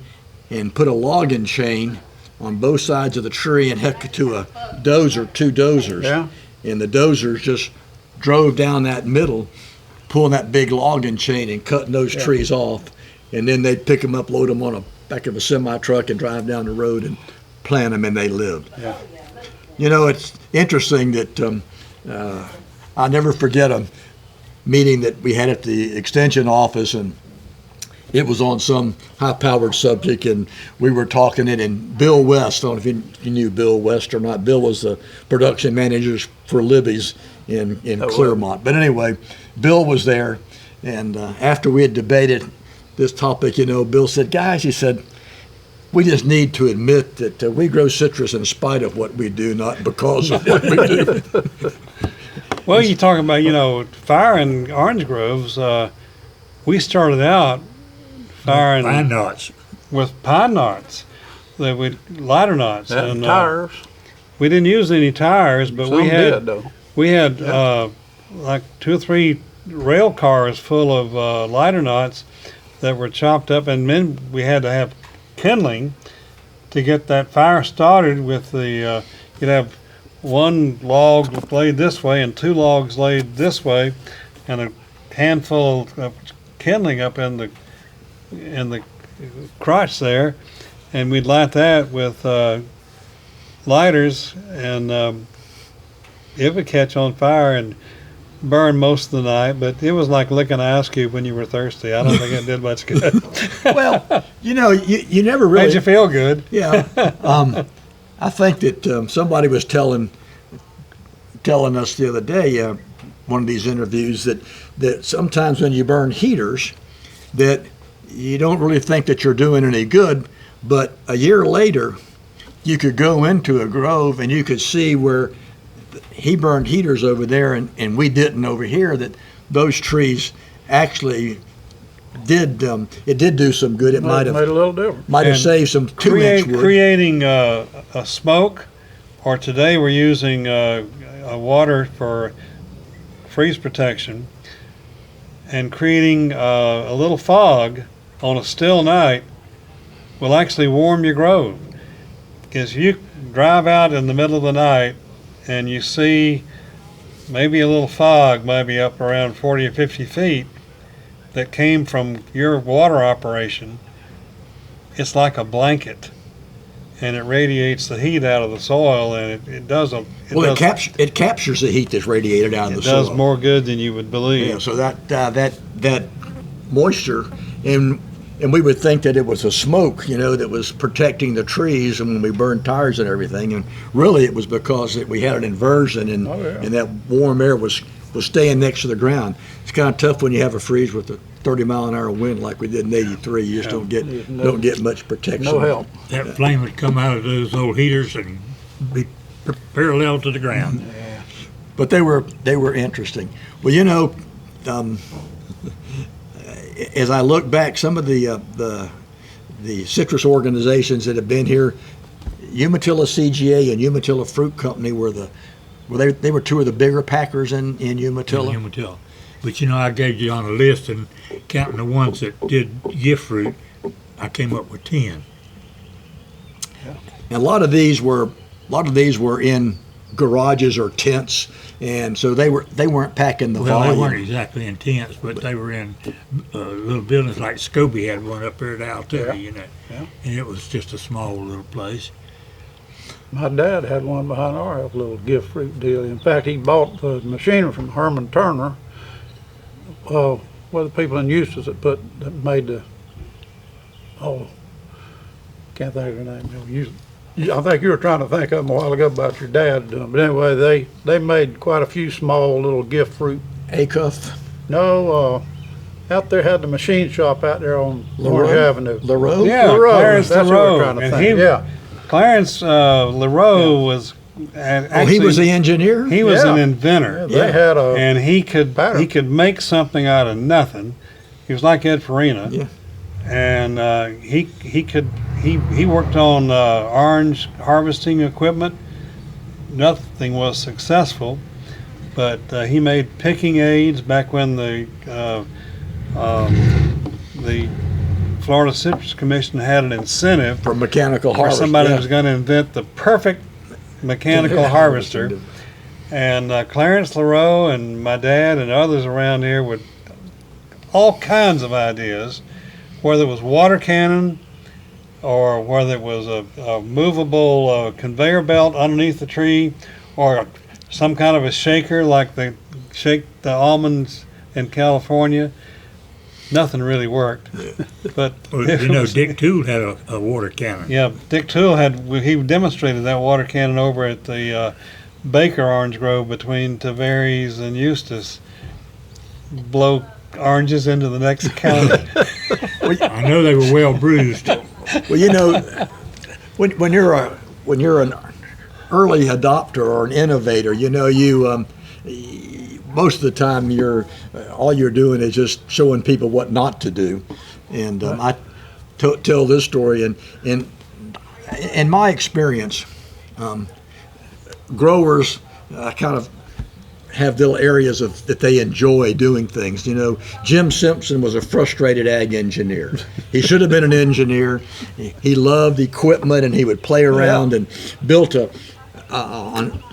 and put a logging chain on both sides of the tree and hook it to a dozer, 2 dozers. Yeah. And the dozers just drove down that middle, pulling that big logging chain and cutting those trees off. And then they'd pick them up, load them on the back of a semi-truck and drive down the road and plant them, and they lived. Yeah. You know, it's interesting that I'll never forget a meeting that we had at the extension office, and it was on some high-powered subject, and we were talking it, and Bill West, I don't know if you knew Bill West or not. Bill was the production manager for Libby's in Claremont. But anyway, Bill was there, and after we had debated this topic, you know, Bill said, guys, he said, we just need to admit that we grow citrus in spite of what we do, not because of what we do. Well, you talk about, firing orange groves. We started out firing Pine knots. with pine knots, lighter knots, And tires. we didn't use any tires, but Some did, though. we had like 2 or 3 rail cars full of lighter knots that were chopped up, and then we had to have kindling to get that fire started. With the you'd have 1 log laid this way and 2 logs laid this way, and a handful of kindling up in the crotch there, and we'd light that with lighters, and it would catch on fire and burn most of the night. But it was like licking an ice cube when you were thirsty. I don't think it did much good. Well, you never really. Made you feel good. Yeah. I think that somebody was telling us the other day, one of these interviews, that sometimes when you burn heaters, that you don't really think that you're doing any good, but a year later, you could go into a grove and you could see where he burned heaters over there and we didn't over here, that those trees actually did, it did do some good. It might Made a little difference. have saved some 2-inch wood. Creating a smoke, or today we're using a water for freeze protection, and creating a little fog on a still night will actually warm your grove. Because you drive out in the middle of the night and you see maybe a little fog, maybe up around 40 or 50 feet, that came from your water operation. It's like a blanket. and it radiates the heat out of the soil, and it does a It captures the heat that's radiated out of the it soil. does more good than you would believe. Yeah, so that moisture, and we would think that it was a smoke, that was protecting the trees, and when we burned tires and everything, and really it was because we had an inversion, and and that warm air was staying next to the ground. It's kind of tough when you have a freeze with a 30-mile-an-hour wind like we did in '83. You just don't get much protection. No help. That flame would come out of those old heaters and be parallel to the ground. But they were interesting. Well, as I look back, some of the citrus organizations that have been here, Umatilla CGA and Umatilla Fruit Company they were two of the bigger packers in Umatilla. Umatilla. But I gave you on a list, and counting the ones that did gift fruit, I came up with 10. And a lot of these were in garages or tents, and so they weren't packing the Well, volume. they weren't exactly in tents, but they were in little buildings like Scobie had one up there at Altoona, Yeah. and it was just a small little place. My dad had one behind our house, a little gift fruit deal. In fact, he bought the machinery from Herman Turner, where the people in Eustis that made the, can't think of the name. I think you were trying to think of them a while ago about your dad doing, but anyway, they made quite a few small little gift fruit. Acuff, No, out there had the machine shop out there on Orange Avenue. LaRoe? Yeah, LaRoe, Clarence that's what LaRoe. we're trying to And think. Clarence LaRoe was He was the engineer? He was Yeah. an inventor. They had a And he could pattern. make something out of nothing. He was like Ed Farina. Yeah. And he worked on orange harvesting equipment. Nothing was successful, but he made picking aids back when the Florida Citrus Commission had an incentive For mechanical for harvest. somebody yeah. who was going to invent the perfect mechanical harvester. And Clarence LaRoe and my dad and others around here with all kinds of ideas, whether it was water cannon or whether it was a movable conveyor belt underneath the tree or some kind of a shaker like they shake the almonds in California. Nothing really worked. But Well, Dick Toole had a water cannon. yeah, Dick Toole he demonstrated that water cannon over at the Baker Orange Grove between Tavares and Eustis. Blow oranges into the next county. I know they were well bruised. Well, when you're an early adopter or an innovator, most of the time all you're doing is just showing people what not to do. And I tell this story, and in my experience, growers kind of have little areas that they enjoy doing things. Jim Simpson was a frustrated ag engineer. He should have been an engineer. He loved equipment, and he would play around and built a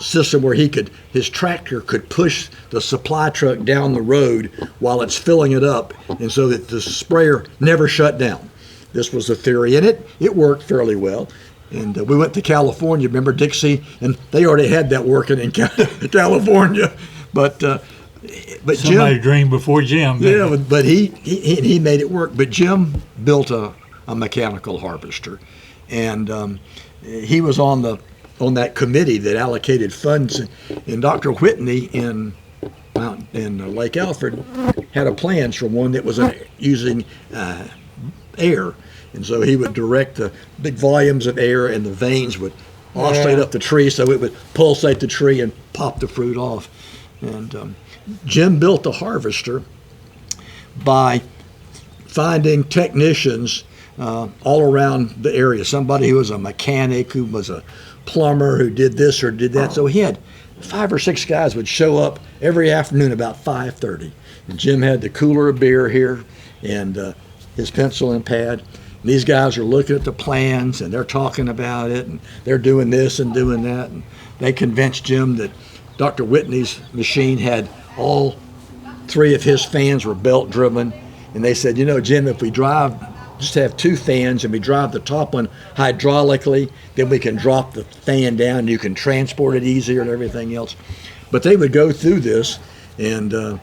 system where his tractor could push the supply truck down the road while it's filling it up, and so that the sprayer never shut down. This was the theory, and it worked fairly well. And we went to California, remember Dixie, and they already had that working in California. But Somebody Jim, dreamed before Jim. yeah, but he made it work. But Jim built a mechanical harvester, and he was on that committee that allocated funds. And Dr. Whitney in Lake Alfred had a plans for one that was using air. And so he would direct the big volumes of air, and the veins would oscillate up the tree, so it would pulsate the tree and pop the fruit off. And Jim built the harvester by finding technicians all around the area. Somebody who was a mechanic, who was a plumber, who did this or did that. So he had 5 or 6 guys would show up every afternoon about 5:30. And Jim had the cooler of beer here and his pencil and pad. And these guys are looking at the plans, and they're talking about it, and they're doing this and doing that. And they convinced Jim that Dr. Whitney's machine had all 3 of his fans were belt driven. And they said, Jim, if we drive just have two fans, and we drive the top one hydraulically. Then we can drop the fan down, and you can transport it easier and everything else. But they would go through this, and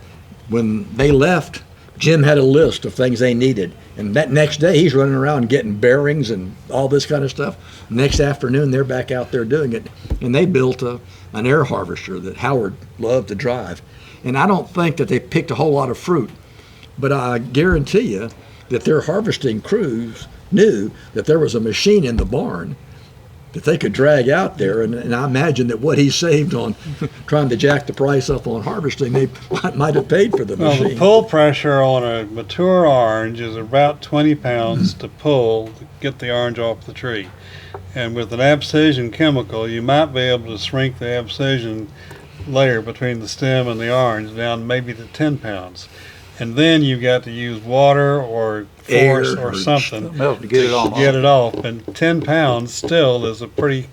when they left, Jim had a list of things they needed. And that next day, he's running around getting bearings and all this kind of stuff. Next afternoon, they're back out there doing it. And they built an air harvester that Howard loved to drive. And I don't think that they picked a whole lot of fruit, but I guarantee you that their harvesting crews knew that there was a machine in the barn that they could drag out there, and I imagine that what he saved on trying to jack the price up on harvesting, they might have paid for the Well, machine. the pull pressure on a mature orange is about 20 pounds to pull to get the orange off the tree. And with an abscission chemical, you might be able to shrink the abscission layer between the stem and the orange down maybe to 10 pounds. And then you got to use water or force Air or or something Something else to get it on. to get it off. And 10 pounds still is a pretty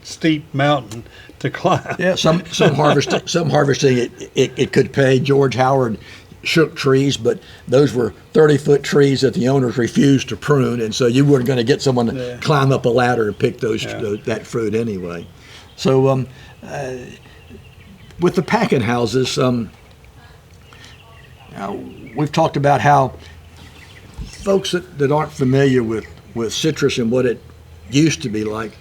steep mountain to climb. Yeah, some harvesting it could pay. George Howard shook trees, but those were 30-foot trees that the owners refused to prune, and so you weren't going to get someone to climb up a ladder and pick that fruit anyway. So with the packing houses, we've talked about how folks that aren't familiar with citrus and what it used to be like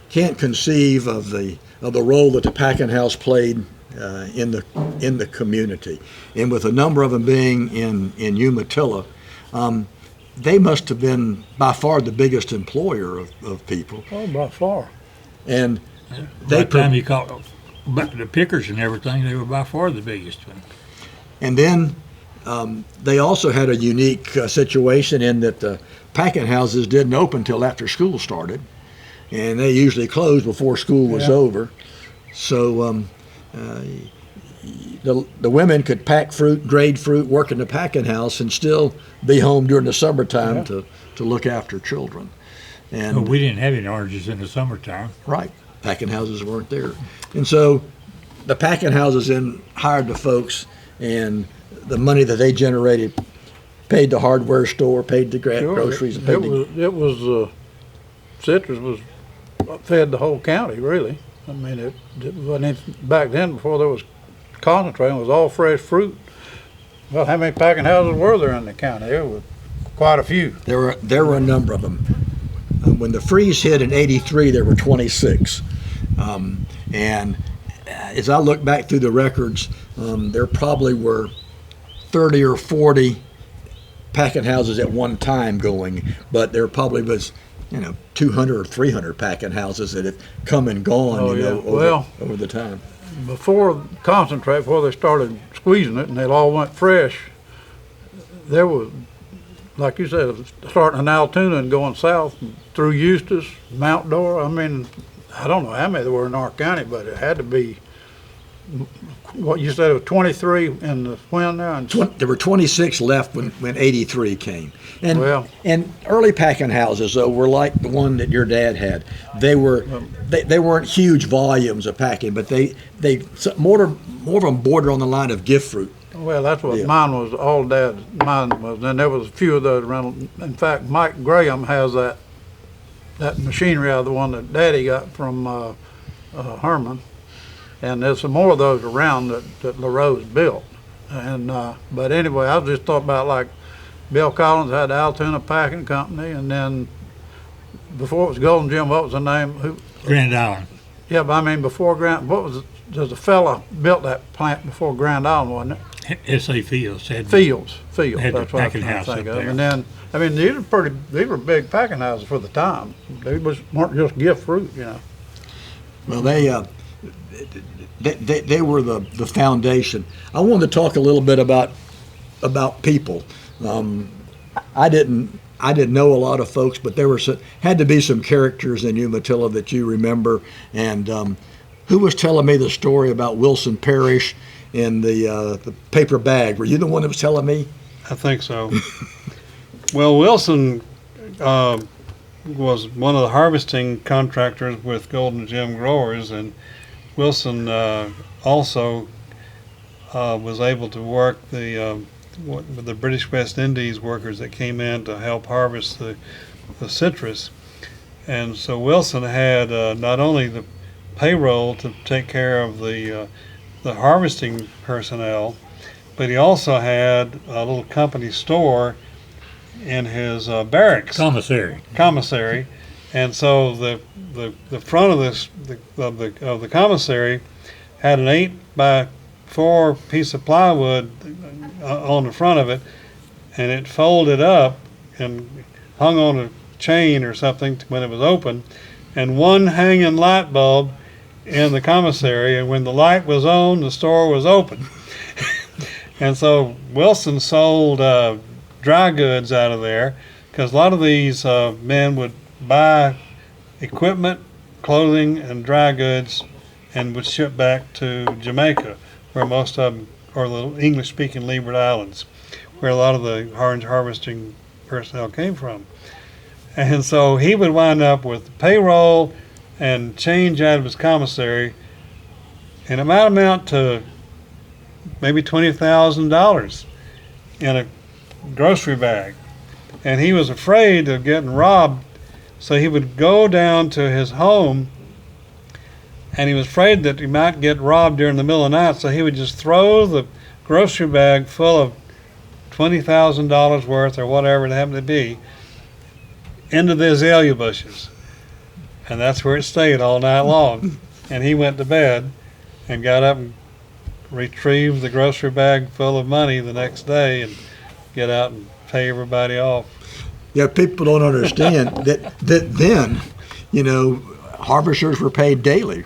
can't conceive of the role that the packing house played in the community. And with a number of them being in Umatilla, they must have been by far the biggest employer of people. Oh, by far. And By the time you caught the pickers and everything, they were by far the biggest one. And then they also had a unique situation in that the packing houses didn't open till after school started, and they usually closed before school was over. So the women could pack fruit, grade fruit, work in the packing house, and still be home during the summertime to look after children. And But we didn't have any oranges in the summertime. right, packing houses weren't there, and so the packing houses then hired the folks, and the money that they generated paid the hardware store, paid the groceries, and paid It was citrus was fed the whole county, really. I mean, it wasn't anything back then, before there was concentrate. It was all fresh fruit. Well, how many packing houses were there in the county? There were quite a few. There were a number of them. When the freeze hit in '83, there were 26, and as I look back through the records, there probably were 30 or 40 packing houses at one time going, but there probably was 200 or 300 packing houses that had come and gone over the time. Before concentrate, before they started squeezing it and it all went fresh, there was, like you said, starting in Altoona and going south through Eustis, Mount Dora. I mean, I don't know how many there were in our county, but it had to be, what you said, it was 23 in the when now? And There were 26 left when '83 came. And Well- and early packing houses though were like the one that your dad had. They weren't huge volumes of packing, but they more of them bordered on the line of gift fruit. Well, that's what Yeah. mine was, all mine was. Then there was a few of those around. In fact, Mike Graham has that machinery out of the one that Daddy got from Herman. And there's some more of those around that LaRose built. And but anyway, I just thought about, like, Bill Collins had the Altoona Packing Company, and then before it was Golden Jim, what was the name? Grand Island. Yeah, but I mean before there's a fella built that plant before Grand Island, wasn't it? S.A. Fields had Fields, Had the that's what I was packing trying house to think up of. there. And then, I mean, these were big packing houses for the time. They weren't just gift fruit, Well, they were the foundation. I wanted to talk a little bit about people. I didn't know a lot of folks, but there had to be some characters in Umatilla that you remember. And who was telling me the story about Wilson Parrish in the paper bag? Were you the one that was telling me? I think so. Well, Wilson was one of the harvesting contractors with Golden Gem Growers, and Wilson also was able to work the with the British West Indies workers that came in to help harvest the citrus. And so Wilson had not only the payroll to take care of the harvesting personnel, but he also had a little company store in his barracks commissary. And so the front of the commissary had an 8x4 piece of plywood on the front of it, and it folded up and hung on a chain or something when it was open, and one hanging light bulb in the commissary, and when the light was on, the store was open. And so Wilson sold dry goods out of there, because a lot of these men would buy equipment, clothing, and dry goods, and would ship back to Jamaica, where most of them, or the English-speaking Leeward Islands, where a lot of the orange harvesting personnel came from. And so he would wind up with payroll and change out of his commissary, and it might amount to maybe $20,000 in a grocery bag. And he was afraid of getting robbed, so he would go down to his home, and he was afraid that he might get robbed during the middle of the night, so he would just throw the grocery bag full of $20,000 worth or whatever it happened to be into the azalea bushes. And that's where it stayed all night long. And he went to bed and got up and retrieved the grocery bag full of money the next day and get out and pay everybody off. Yeah, people don't understand that then, harvesters were paid daily.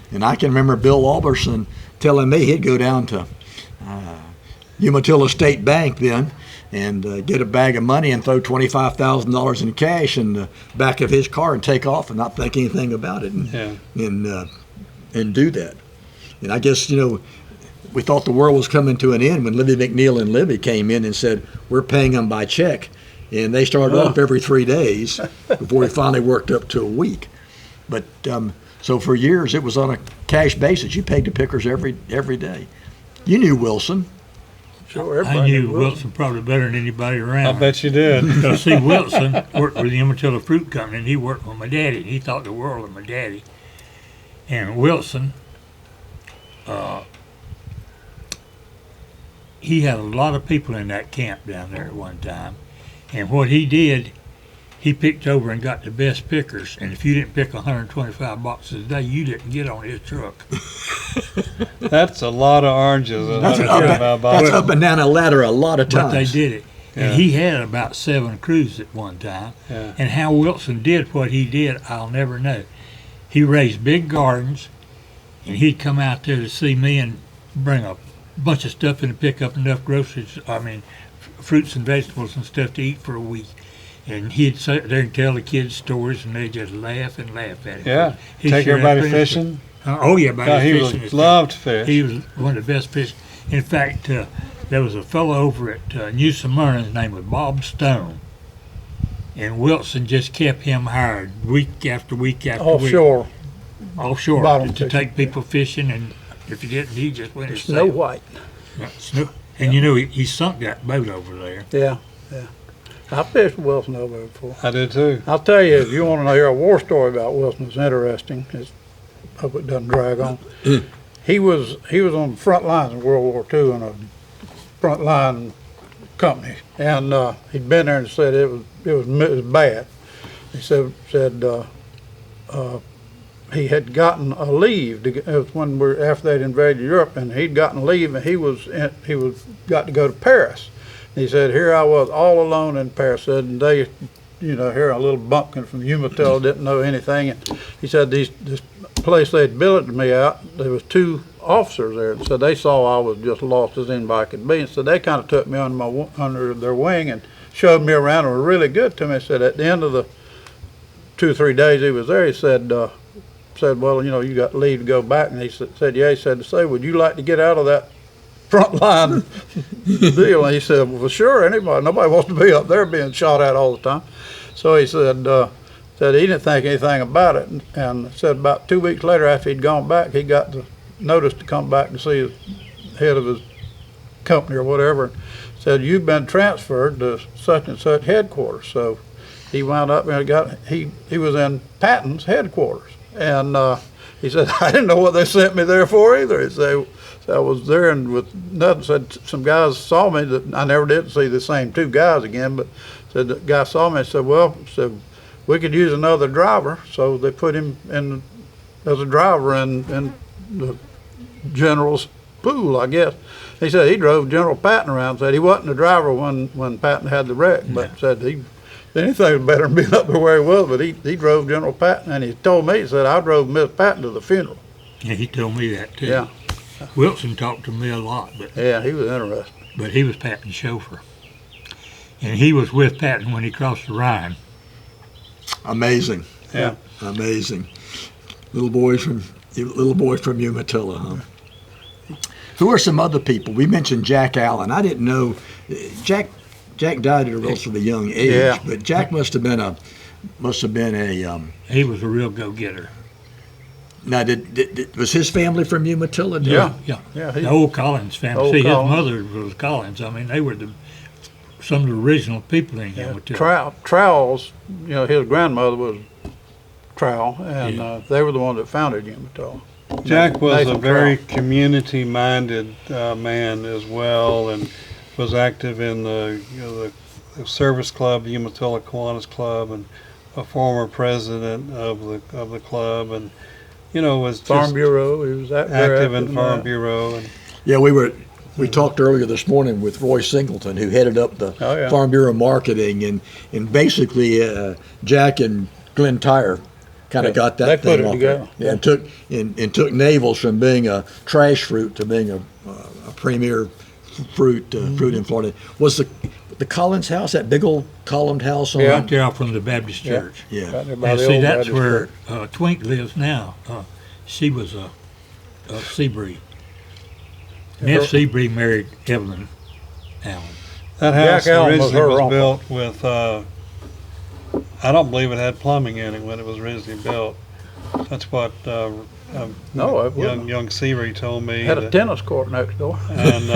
And I can remember Bill Alberson telling me he'd go down to Umatilla State Bank then and get a bag of money and throw $25,000 in cash in the back of his car and take off and not think anything about it and do that. And I guess, we thought the world was coming to an end when Libby McNeil and Libby came in and said, we're paying them by check. And they started off every 3 days before we finally worked up to a week. But so for years it was on a cash basis. You paid the pickers every day. You knew Wilson. Sure, I knew Wilson probably better than anybody around. I bet you did. Because see, Wilson worked with the Umatilla Fruit Company, and he worked with my daddy. And he thought the world of my daddy. And Wilson, he had a lot of people in that camp down there at one time. And what he did, he picked over and got the best pickers. And if you didn't pick 125 boxes a day, you didn't get on his truck. That's a lot of oranges. That's up and down a ladder a lot of times. But they did it. Yeah. And he had about 7 crews at one time. Yeah. And how Wilson did what he did, I'll never know. He raised big gardens, and he'd come out there to see me and bring a bunch of stuff in to pick up enough fruits and vegetables and stuff to eat for a week. And he'd sit there and tell the kids stories, and they'd just laugh and laugh at him. Yeah. He Take sure everybody had fishing. Oh, yeah, everybody He fishing. loved fish. He was one of the best fish. In fact, there was a fellow over at New Smyrna, his name was Bob Stone. And Wilson just kept him hired week after week after week. Offshore. Bottom To take people fishing, and if he didn't, he just went and Snow White. And he sunk that boat over there. Yeah. I fished Wilson over there before. I did too. I'll tell you, if you want to hear a war story about Wilson, it's interesting. Hope it doesn't drag on. He was on the front lines in World War II in a front line company, and he'd been there and said it was bad. He said he had gotten a leave. It was when after they'd invaded Europe, and he'd gotten leave, and he was got to go to Paris. He said, here I was all alone in Paris, and they, here a little bumpkin from Umatilla didn't know anything. And he said this place they'd billeted me out, there was 2 officers there, and so they saw I was just lost as anybody could be, and so they kind of took me under their wing and showed me around and were really good to me. He said at the end of the 2 or 3 days he was there, he said, well, you got leave to go back, and he said, yeah. He said, would you like to get out of that front line deal? And he said, well, sure, nobody wants to be up there being shot at all the time. So he said he didn't think anything about it, and said about 2 weeks later, after he'd gone back, he got the notice to come back to see the head of his company or whatever. said, "You've been transferred to such and such headquarters." So he wound up and he was in Patton's headquarters, and he said, "I didn't know what they sent me there for either." He said, so I was there and with nothing. Said some guys saw me that I never did see the same two guys again, but said the guy saw me and said, "Well," said, "we could use another driver." So they put him in as a driver in the general's pool, I guess. He said he drove General Patton around. Said he wasn't the driver when Patton had the wreck, but said anything was better than being up there where he was. But he drove General Patton, and he told me, he said, "I drove Miss Patton to the funeral." Yeah, he told me that too. Yeah. Wilson talked to me a lot, Yeah, he was interested. but he was Patton's chauffeur. And he was with Patton when he crossed the Rhine. Amazing. Yeah. Amazing. Little boy from Umatilla, huh? Who are some other people? We mentioned Jack Allen. I didn't know Jack died at a relatively young age, Yeah. but Jack must have been a He was a real go-getter. now was his family from Umatilla? Yeah. Yeah. Yeah, The old Collins family. Old See, Collins. his mother was Collins. I mean, they were some of the original people in Umatilla. Trowell's, his grandmother was Trowell, and Yeah. they were the ones that founded Umatilla. Jack was Nathan a very Trowell. community-minded man as well, and was active in the service club, the Umatilla Kiwanis Club, and a former president of the club, and was Farm just Bureau, he was very active in Farm that. Bureau. And Yeah, we talked earlier this morning with Roy Singleton, who headed up the Oh, yeah. Farm Bureau marketing, and basically Jack and Glenn Tyre kind of got that They thing put it off together. there. Yeah, and took Navels from being a trash fruit to being a premier fruit in Florida. Was the Collins house, that big old columned house on? Yeah. Right there out from the Baptist Yeah. church. Yeah. Right there by And the see, old that's Baptist where church. Twink lives now. She was a Seabree. Miss Seabree married Evelyn Allen. that Jack house Allen was originally her was uncle. built with, I don't believe it had plumbing in it when it was originally built. That's what No, it wasn't. young Seabury told me. Had a that- tennis court next door. and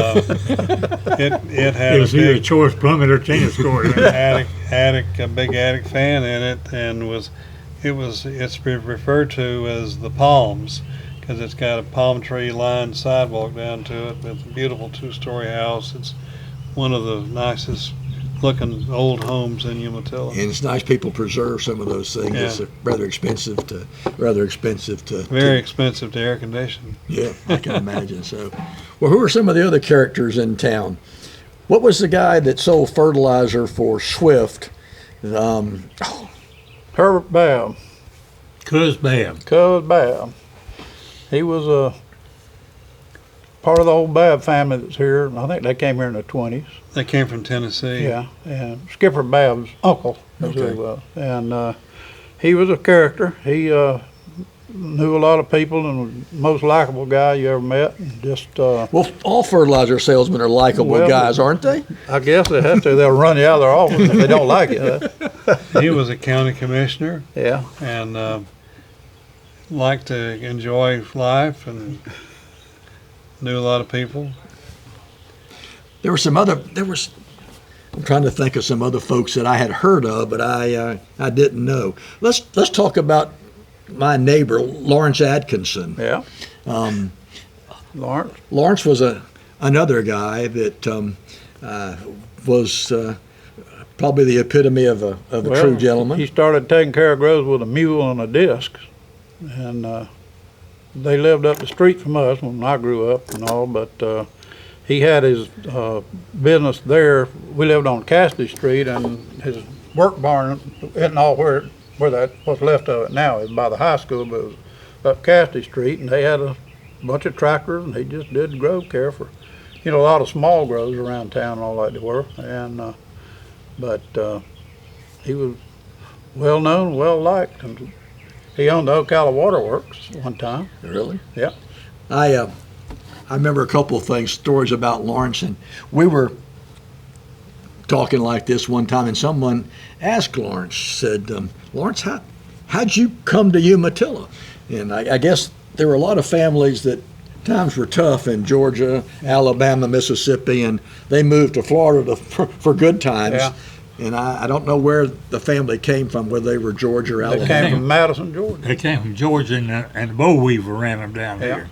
it had It a was either a big choice plumbing or tennis court. a big attic fan in it, and it's been referred to as the Palms because it's got a palm tree lined sidewalk down to it with a beautiful 2-story house. It's one of the nicest looking old homes in Umatilla. And it's nice people preserve some of those things. Yeah. It's rather expensive to Very expensive to air condition. Yeah, I can imagine. So, well, who are some of the other characters in town? What was the guy that sold fertilizer for Swift? Herbert Babb, Cuz Babb. Cuz Babb. He was a part of the old Babb family that's here. I think they came here in the 20s. They came from Tennessee. Yeah, and Skipper Babb's uncle is who Okay. he was. And he was a character. He knew a lot of people and was the most likable guy you ever met. And just, Well, all fertilizer salesmen are likable Well, guys, aren't they? I guess they have to. They'll run you out of their office if they don't like it. He was a county commissioner Yeah. and liked to enjoy life and knew a lot of people. I'm trying to think of some other folks that I had heard of, but I didn't know. Let's talk about my neighbor, Lawrence Atkinson. Yeah. Lawrence. Lawrence was another guy that was probably the epitome of a true gentleman. He started taking care of grows with a mule and a disc. And they lived up the street from us when I grew up and all, but he had his business there. We lived on Cassidy Street, and his work barn isn't all where that what's left of it now is by the high school, but it was up Cassidy Street, and they had a bunch of tractors, and he just did grove care for, a lot of small grows around town and all that they were, and but he was well known, well liked, and he owned the Ocala Waterworks one time. Really? Yeah. I remember a couple of stories about Lawrence, and we were talking like this one time, and someone asked Lawrence, said, Lawrence, how'd you come to Umatilla? And I guess there were a lot of families that times were tough in Georgia, Alabama, Mississippi, and they moved to Florida for good times. Yeah. And I don't know where the family came from, whether they were Georgia or They Alabama. came from Madison, Georgia. They came from Georgia, and the boll weevil ran them down Yeah. here.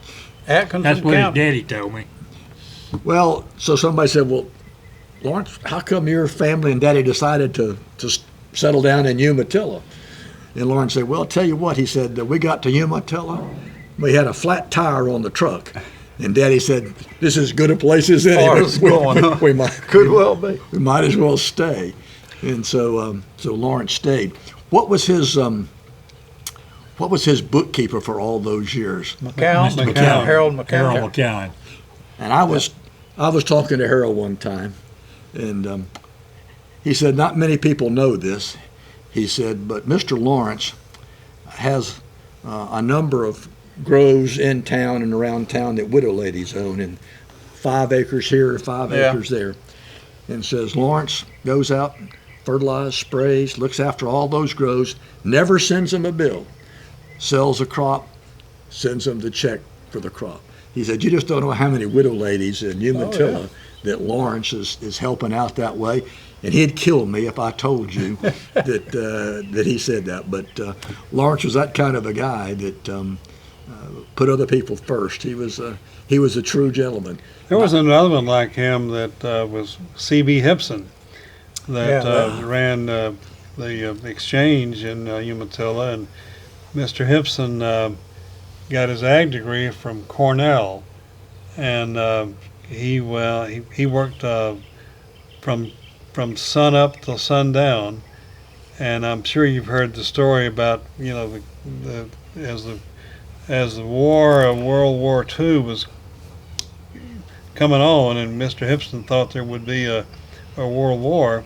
Atkinson That's what his County. daddy told me. Well, so somebody said, well, Lawrence, how come your family and daddy decided to settle down in Umatilla? And Lawrence said, well, I'll tell you what, he said, we got to Umatilla, we had a flat tire on the truck. And Daddy said, this is as good a place as any. Far as going, huh? we might, Could well be. we might as well stay. And so Lawrence stayed. What was his bookkeeper for all those years? McCown, Mr. McCown. Harold McCown. Harold McCown. And I was talking to Harold one time, and he said, not many people know this. He said, but Mr. Lawrence has a number of groves in town and around town that widow ladies own, and 5 acres here, 5 Yeah. acres there. And says Lawrence goes out, fertilizes, sprays, looks after all those groves, never sends them a bill, sells a crop, sends them the check for the crop. He said, you just don't know how many widow ladies in Umatilla that Lawrence is helping out that way. And he'd kill me if I told you that he said that. But Lawrence was that kind of a guy that put other people first. He was a true gentleman. There was another one like him that was C.B. Hipson that Yeah. ran the exchange in Umatilla, and Mr. Hipson got his ag degree from Cornell, and he worked from sun up till sundown, and I'm sure you've heard the story about as the war of World War II was coming on, and Mr. Hipson thought there would be a world war.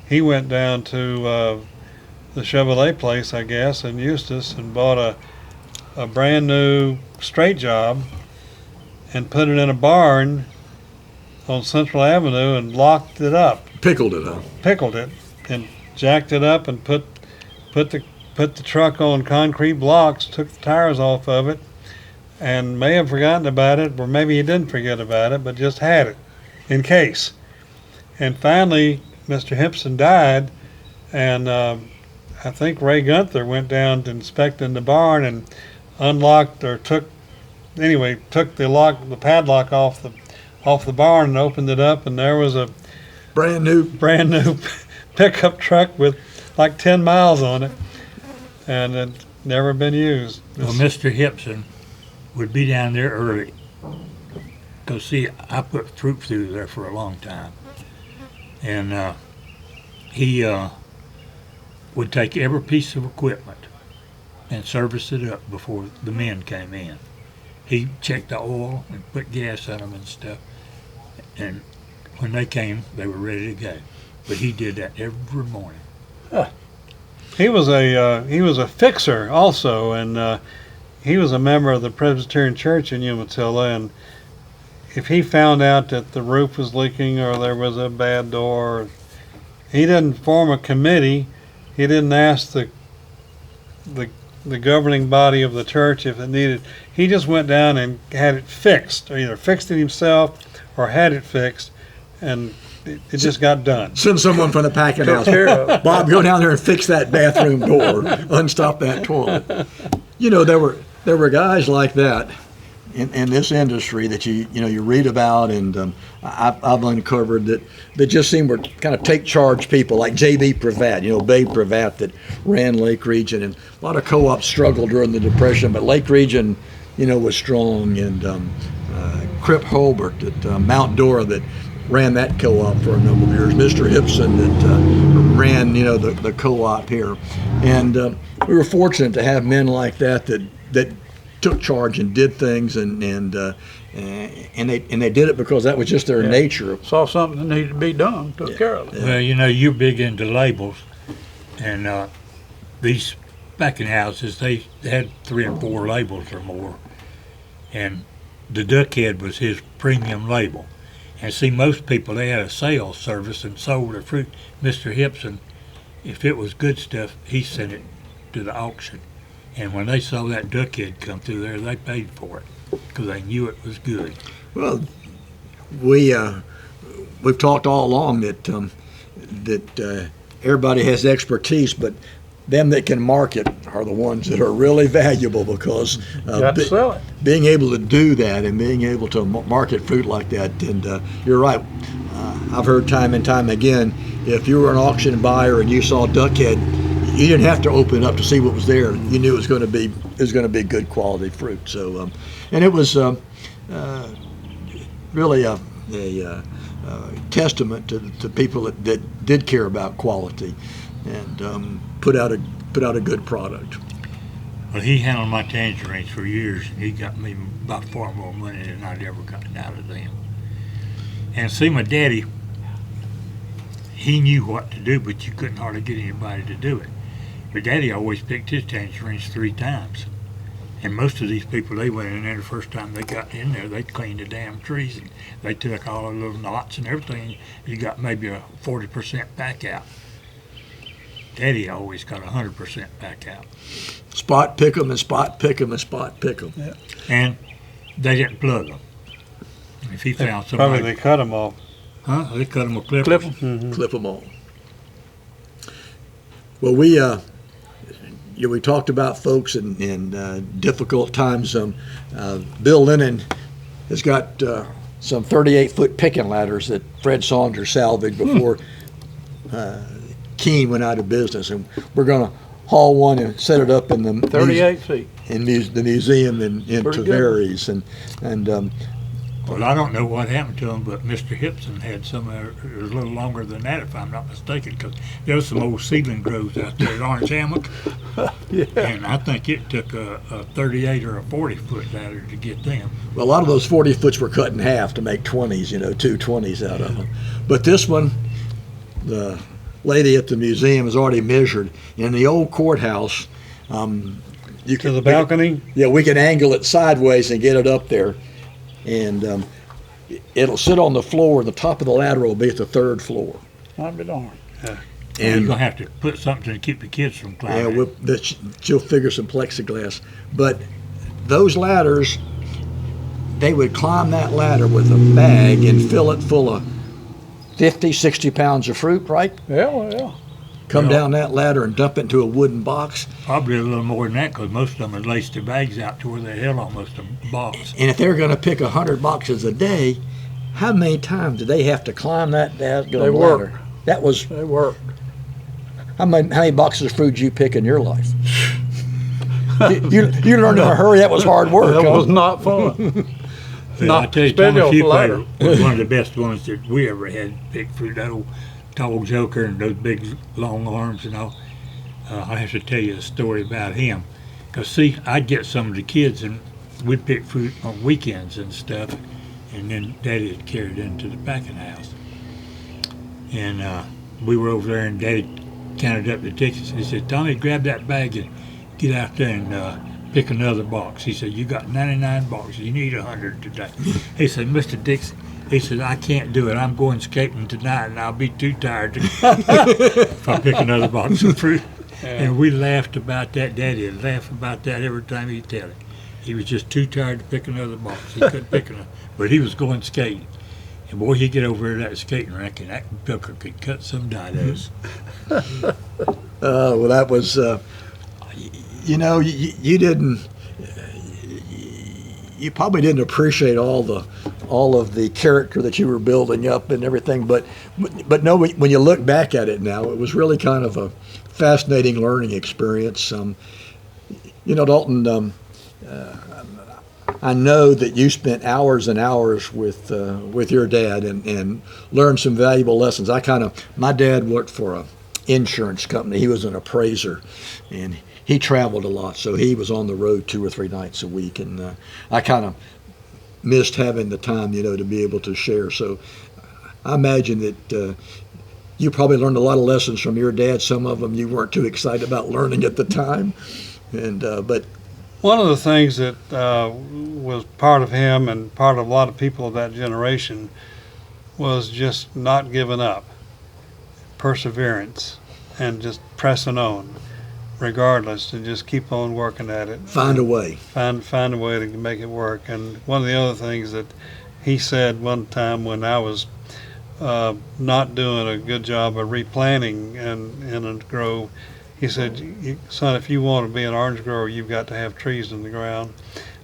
He went down to the Chevrolet place, I guess, in Eustis, and bought a brand new straight job and put it in a barn on Central Avenue and locked it up, Pickled it up. pickled it, and jacked it up and put the truck on concrete blocks, took the tires off of it, and may have forgotten about it, or maybe he didn't forget about it, but just had it in case. And finally, Mr. Hipson died, and I think Ray Gunther went down to inspect in the barn and unlocked or took the padlock off the barn and opened it up, and there was a Brand new. brand new pickup truck with like 10 miles on it, and it never been used. Well, Mr. Hipson would be down there early. Because, see, I put fruit through there for a long time. And he would take every piece of equipment and service it up before the men came in. He checked the oil and put gas in them and stuff. And when they came, they were ready to go. But he did that every morning. He was a fixer also, and he was a member of the Presbyterian Church in Umatilla. And if he found out that the roof was leaking or there was a bad door, he didn't form a committee. He didn't ask the governing body of the church if it needed. He just went down and had it fixed, or either fixed it himself or had it fixed, and it just got done. Send someone from the packing Took house. care of it. Bob, go down there and fix that bathroom door. Unstop that toilet. You know, there were guys like that in this industry that you read about, and I've uncovered that just seem to kind of take charge people like J.B. Pravat, Babe Pravat that ran Lake Region, and a lot of co-ops struggled during the Depression, but Lake Region, was strong, and Crip Holbert at Mount Dora that ran that co-op for a number of years. Mr. Hipson that ran, the co-op here, and we were fortunate to have men like that took charge and did things, and they did it because that was just their nature. Saw something that needed to be done, took care of it. Well, you're big into labels, and these packing houses, they had 3 and 4 labels or more, and the Duckhead was his premium label. And see, most people, they had a sales service and sold their fruit. Mr. Hipson, if it was good stuff, he sent it to the auction, And when they saw that duck head come through there, they paid for it because they knew it was good. Well, we've talked all along that everybody has expertise, but them that can market are the ones that are really valuable because Got to sell it. being able to do that and being able to market fruit like that. And you're right. I've heard time and time again, if you were an auction buyer and you saw duckhead, you didn't have to open it up to see what was there. You knew it was going to be good quality fruit. So, and it was really a testament to people that did care about quality and put out a good product. Well, he handled my tangerines for years, and he got me by far more money than I'd ever gotten out of them. And see, my daddy, he knew what to do, but you couldn't hardly get anybody to do it. But Daddy always picked his tangerines 3 times. And most of these people, they went in there the first time they got in there, they cleaned the damn trees and they took all the little knots and everything. You got maybe a 40% back out. Daddy always got 100% back out. Spot pick 'em and spot pick 'em and spot pick 'em. Yeah. And they didn't plug them. If he found Probably somebody, they cut them off. they cut them with clippers. Clip 'em. Mm-hmm. Clip them all. Well, we talked about folks in difficult times. Bill Lennon has got some 38-foot picking ladders that Fred Saunders salvaged before Keene went out of business, and we're going to haul one and set it up in the 38 feet. in the museum in Pretty good. Tavares, and Well, I don't know what happened to them, but Mr. Hipson had some it was a little longer than that, if I'm not mistaken, because there was some old seedling groves out there at Orange Hammock, Yeah. and I think it took a 38 or a 40-foot ladder to get them. well, a lot of those 40-foots were cut in half to make 20s, 2 20s out of them. But this one, the lady at the museum has already measured. In the old courthouse, you To the balcony? Yeah, we can angle it sideways and get it up there, and it'll sit on the floor. The top of the ladder will be at the 3rd floor. I'll be darned. And you're And going to have to put something to keep the kids from yeah, climbing. she'll figure some plexiglass. But those ladders, they would climb that ladder with a bag and fill it full of 50, 60 pounds of fruit, right? Yeah, well, yeah. Come Yeah. down that ladder and dump it into a wooden box. Probably a little more than that, because most of them had laced their bags out to where they held almost a box. And if they're going to pick 100 boxes a day, how many times do they have to climb that They ladder? work. That was They work. how many boxes of fruit did you pick in your life? you learned in a hurry. That was hard work. That huh? was not fun. Well, Not I tell you, especially Thomas off the ladder. Hughley was one of the best ones that we ever had picked fruit. That old tall joker and those big long arms and all. I have to tell you a story about him. Because, see, I'd get some of the kids and we'd pick fruit on weekends and stuff, and then Daddy would carry it into the packing house. And we were over there, and Daddy counted up the tickets. He said, Tommy, grab that bag and get out there and pick another box. He said, you got 99 boxes. You need 100 today. He said, Mr. Dixie, he said, I can't do it. I'm going skating tonight, and I'll be too tired to if I pick another box of fruit. And we laughed about that. Daddy would laugh about that every time he'd tell it. He was just too tired to pick another box. He couldn't pick another. But he was going skating. And boy, he'd get over there to that skating rink, and that booker could cut some didos. Well, that was, you didn't, you probably didn't appreciate all of the character that you were building up and everything. But no, when you look back at it now, it was really kind of a fascinating learning experience. Dalton, I know that you spent hours and hours with your dad and learned some valuable lessons. My dad worked for a insurance company. He was an appraiser, and he traveled a lot, so he was on the road 2 or 3 nights a week, and I kind of missed having the time, to be able to share. So I imagine that you probably learned a lot of lessons from your dad. Some of them you weren't too excited about learning at the time, and but One of the things that was part of him and part of a lot of people of that generation was just not giving up, perseverance, and just pressing on. regardless, to just keep on working at it. Find a way. Find a way to make it work. And one of the other things that he said one time when I was not doing a good job of replanting in a grove, he said, "Son, if you want to be an orange grower, you've got to have trees in the ground.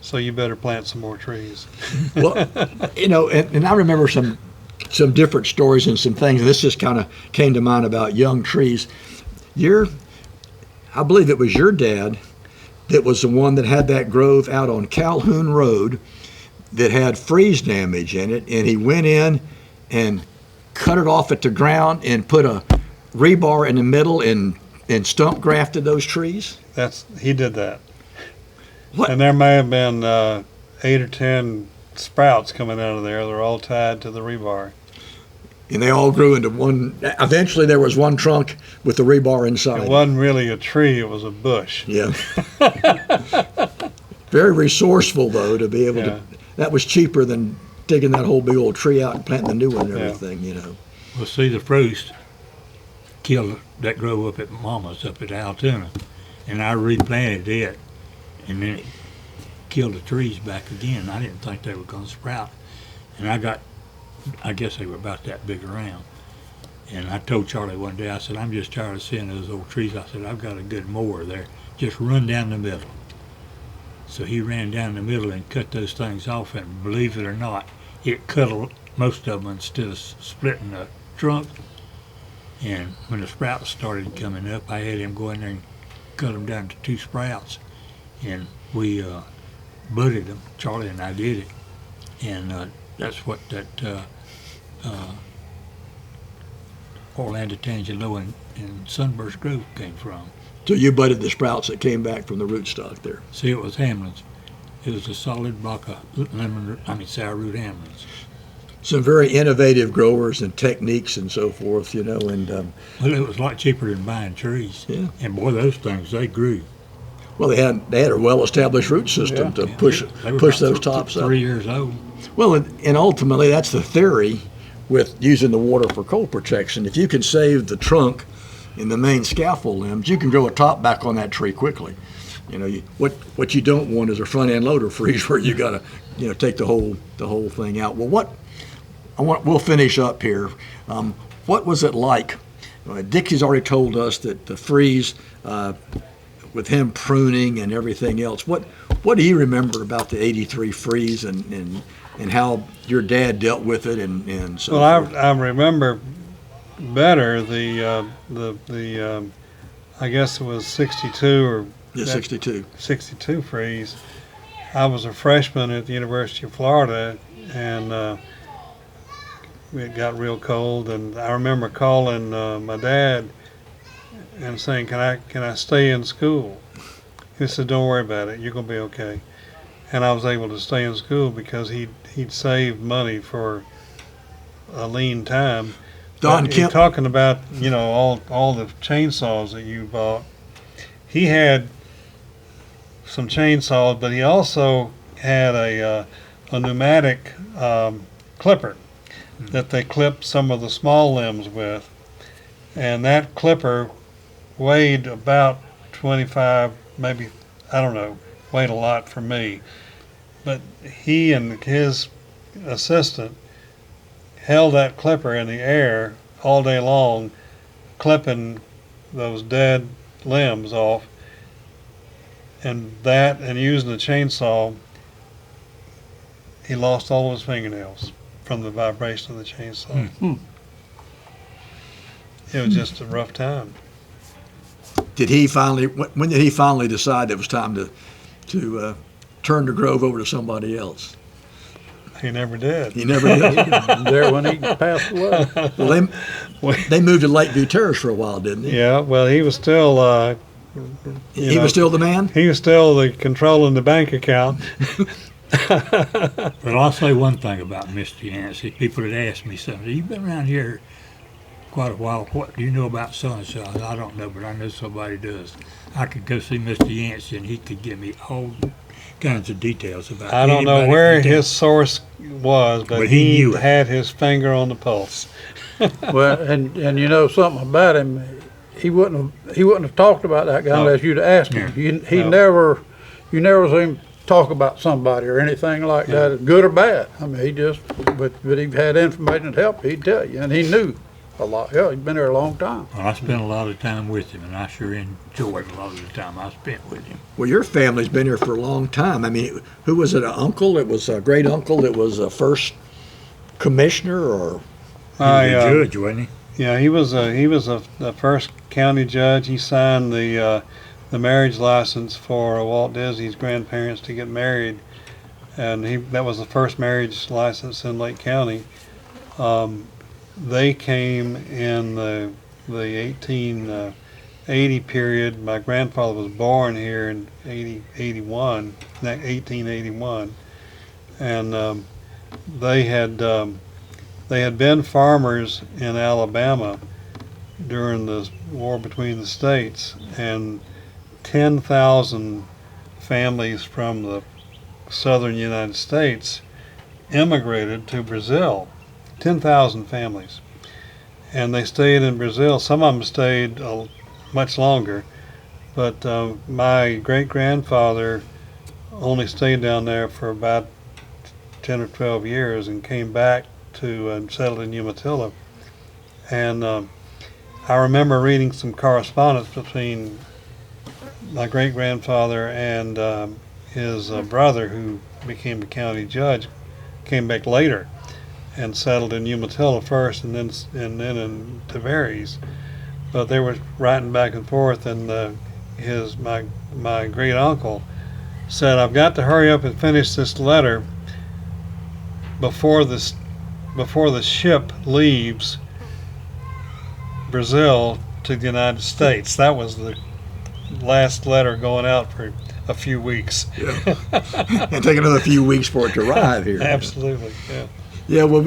So you better plant some more trees." Well, and I remember some different stories and some things, and this just kind of came to mind about young trees. I believe it was your dad that was the one that had that grove out on Calhoun Road that had freeze damage in it, and he went in and cut it off at the ground and put a rebar in the middle and stump grafted those trees. He did that. What? And there may have been 8 or 10 sprouts coming out of there. They're all tied to the rebar. And they all grew into one. Eventually, there was one trunk with the rebar inside. It wasn't really a tree; it was a bush. Yeah. Very resourceful, though, to be able to. That was cheaper than digging that whole big old tree out and planting the new one and everything, Well, see, the frost killed that grove up at Mama's up at Altoona, and I replanted it, and then it killed the trees back again. I didn't think they were going to sprout, and I guess they were about that big around. And I told Charlie one day, I said, "I'm just tired of seeing those old trees." I said, "I've got a good mower there. Just run down the middle." So he ran down the middle and cut those things off, and believe it or not, it cut most of them instead of splitting the trunk. And when the sprouts started coming up, I had him go in there and cut them down to 2 sprouts. And we budded them. Charlie and I did it. And that's what that Orlando Tangelo and Sunburst Grove came from. So you budded the sprouts that came back from the rootstock there. See, it was Hamlin's. It was a solid block of sour root Hamlin's. Some very innovative growers and techniques and so forth, and Well, it was a lot cheaper than buying trees. Yeah. And boy, those things, they grew. well, they had a well-established root system to push They were push about those tops up. 3 years old. Well, and ultimately, that's the theory with using the water for cold protection. If you can save the trunk and the main scaffold limbs, you can grow a top back on that tree quickly. What you don't want is a front end loader freeze where you got to take the whole thing out. Well, we'll finish up here. What was it like? Dixie's already told us that the freeze with him pruning and everything else. What do you remember about the '83 freeze and how your dad dealt with it and so Well, forth? I remember better the I guess it was 62 or Yeah, 62. 62 freeze. I was a freshman at the University of Florida, and it got real cold. And I remember calling my dad and saying, "Can I stay in school?" He said, "Don't worry about it. You're gonna be okay." And I was able to stay in school because he'd saved money for a lean time. Don But Kemp. talking about all the chainsaws that you bought, he had some chainsaws, but he also had a pneumatic clipper that they clipped some of the small limbs with, and that clipper weighed about 25, maybe, I don't know, weighed a lot for me, but he and his assistant held that clipper in the air all day long, clipping those dead limbs off, and using the chainsaw, he lost all of his fingernails from the vibration of the chainsaw. It was just a rough time. When did he finally decide it was time to turn the grove over to somebody else? He never did. He never did. There when he passed away. Well, they moved to Lakeview Terrace for a while, didn't they? Yeah, well, he was still, He was still the man? he was still the controlling the bank account. But I'll say one thing about Mr. Yancey. People had asked me something. "You've been around here quite a while. What do you know about so-and-so?" I said, "I don't know, but I know somebody does." I could go see Mr. Yancey, and he could give me all kinds of details about I don't know anybody where in town. his source was, but But he knew it. had his finger on the pulse. Well, and you know something about him, he wouldn't have talked about that guy No. unless you'd asked him. You never seen him talk about somebody or anything like that, good or bad. I mean, but he had information that helped, he'd tell you, and he knew a lot. Yeah, he'd been there a long time. Well, I spent a lot of time with him, and I sure enjoyed a lot of the time I spent with him. Well, your family's been here for a long time. I mean, who was it? An uncle? It was a great uncle that was a first commissioner, or He was a judge, wasn't Yeah, he was the first county judge. He signed the marriage license for Walt Disney's grandparents to get married, and that was the first marriage license in Lake County. They came in the 1880 period. My grandfather was born here in 1881, and they had been farmers in Alabama during the war between the states, and 10,000 families from the southern United States immigrated to Brazil. 10,000 families. And they stayed in Brazil. Some of them stayed much longer, but my great-grandfather only stayed down there for about 10 or 12 years and came back to settle in Umatilla. And I remember reading some correspondence between my great-grandfather and his brother, who became a county judge, came back later and settled in Umatilla first, and then in Tavares. But they were writing back and forth, and my great uncle said, "I've got to hurry up and finish this letter before the ship leaves Brazil to the United States." That was the last letter going out for a few weeks. yeah. And take another few weeks for it to arrive here. Absolutely, yeah. Yeah, well,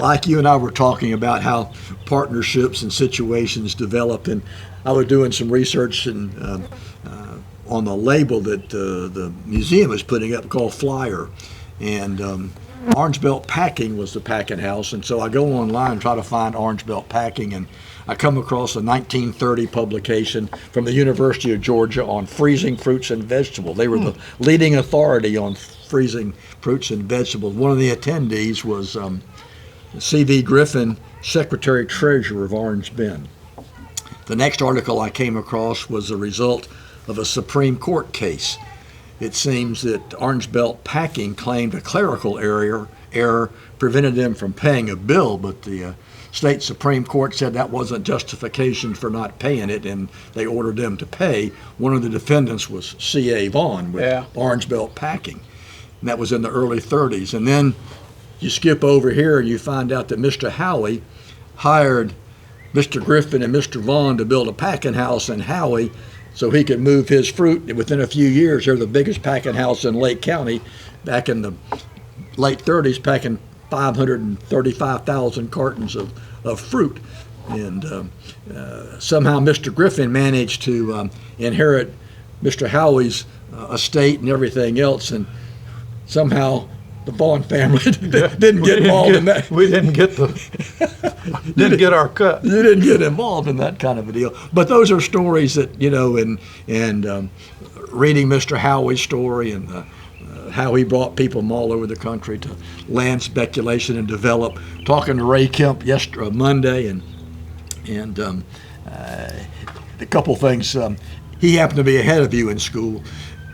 Ike, you and I were talking about how partnerships and situations develop, and I was doing some research on the label that the museum is putting up called Flyer, and Orange Belt Packing was the packing house, and so I go online and try to find Orange Belt Packing, and I come across a 1930 publication from the University of Georgia on freezing fruits and vegetables. They were the leading authority on freezing fruits and vegetables. One of the attendees was C.V. Griffin, Secretary Treasurer of Orange Bend. The next article I came across was a result of a Supreme Court case. It seems that Orange Belt Packing claimed a clerical error prevented them from paying a bill, but the state Supreme Court said that wasn't justification for not paying it, and they ordered them to pay. One of the defendants was C.A. Vaughn with Orange Belt Packing, and that was in the early 30s. And then you skip over here and you find out that Mr. Howey hired Mr. Griffin and Mr. Vaughn to build a packing house in Howey so he could move his fruit. And within a few years, they're the biggest packing house in Lake County. Back in the late 30s, packing 535,000 cartons of fruit. And somehow Mr. Griffin managed to inherit Mr. Howey's estate and everything else, and somehow the Vaughn family didn't get involved in that. We didn't get didn't get our cut. You didn't get involved in that kind of a deal. But those are stories that, and reading Mr. Howey's story and how he brought people from all over the country to land speculation and develop. Talking to Ray Kemp Monday, and a couple things. He happened to be ahead of you in school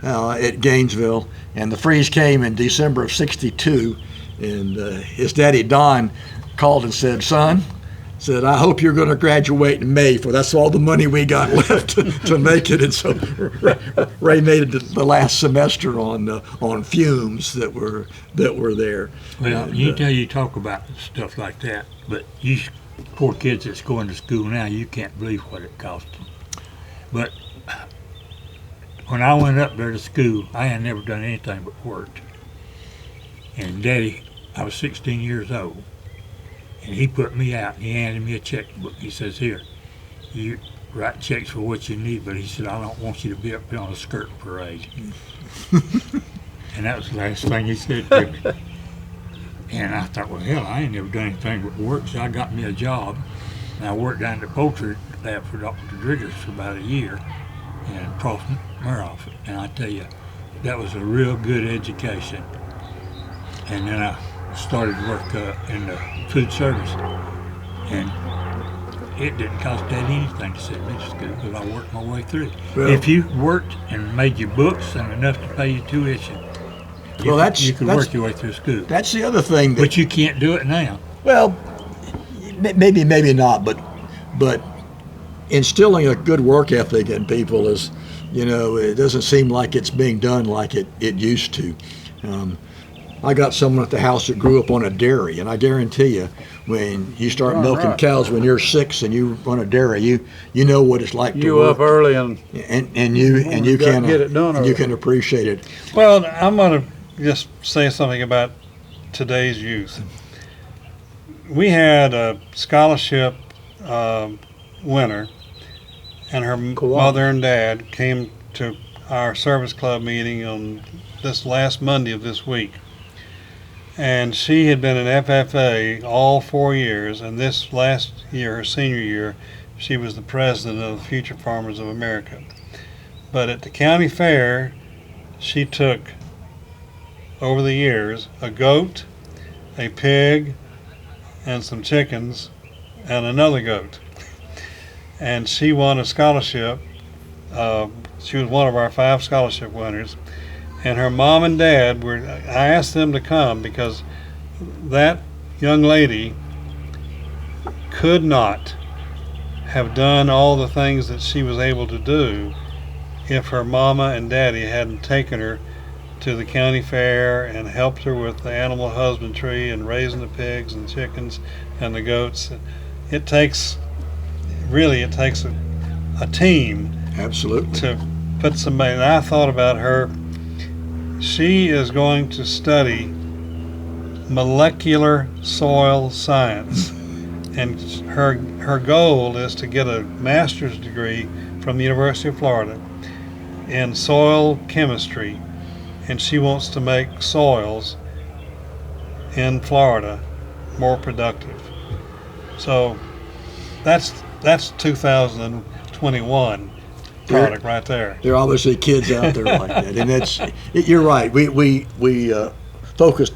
at Gainesville, and the freeze came in December of '62, and his daddy Don called and said, "Son," said, "I hope you're going to graduate in May, for that's all the money we got left to make it." And so Ray made it the last semester on fumes that were there. Well, you talk about stuff like that, but you poor kids that's going to school now, you can't believe what it cost them. But when I went up there to school, I had never done anything but worked. And Daddy, I was 16 years old, and he put me out, and he handed me a checkbook. He says, "Here, you write checks for what you need," but he said, "I don't want you to be up here on a skirt parade." And that was the last thing he said to me. And I thought, well, hell, I ain't never done anything but work, so I got me a job. And I worked down at the poultry worked lab for Dr. Driggers for about a year and Prof. Muroff. And I tell you, that was a real good education. And then I started work in the food service. And it didn't cost Dad anything to send me to school because I worked my way through. Well- If you worked and made your books and enough to pay your tuition, you could work your way through school. That's the other thing that, But you can't do it now. well, maybe not, but instilling a good work ethic in people is, it doesn't seem like it's being done like it used to. I got someone at the house that grew up on a dairy, and I guarantee you, when you start Darn milking right. cows when you're 6 and you run a dairy, you know what it's like to You work, up early and you gotta can get it done and you early. can appreciate it. Well, I'm going to just say something about today's youth. We had a scholarship winner, and her mother and dad came to our service club meeting on this last Monday of this week. And she had been in FFA all 4 years, and this last year, her senior year, she was the president of the Future Farmers of America. But at the county fair, she took, over the years, a goat, a pig, and some chickens, and another goat. And she won a scholarship. She was one of our 5 scholarship winners. And her mom and dad I asked them to come because that young lady could not have done all the things that she was able to do if her mama and daddy hadn't taken her to the county fair and helped her with the animal husbandry and raising the pigs and chickens and the goats. It takes a team Absolutely. to put somebody, and I thought about her. She is going to study molecular soil science, and her goal is to get a master's degree from the University of Florida in soil chemistry, and she wants to make soils in Florida more productive. So that's 2021 product right there. There are obviously kids out there like that, and you're right. We focus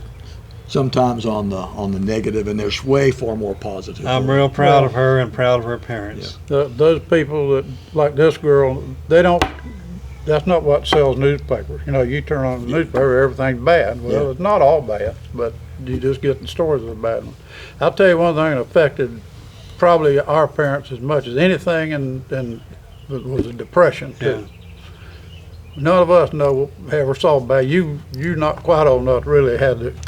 sometimes on the negative, and there's way far more positive. I'm real proud of her and proud of her parents. those people that, like this girl, that's not what sells newspapers. You turn on the newspaper, everything's bad. Well, Yeah. it's not all bad, but you just get the stories of the bad ones. I'll tell you one thing that affected probably our parents as much as anything, and was a depression too. None of us ever saw bad. You're not quite old enough to really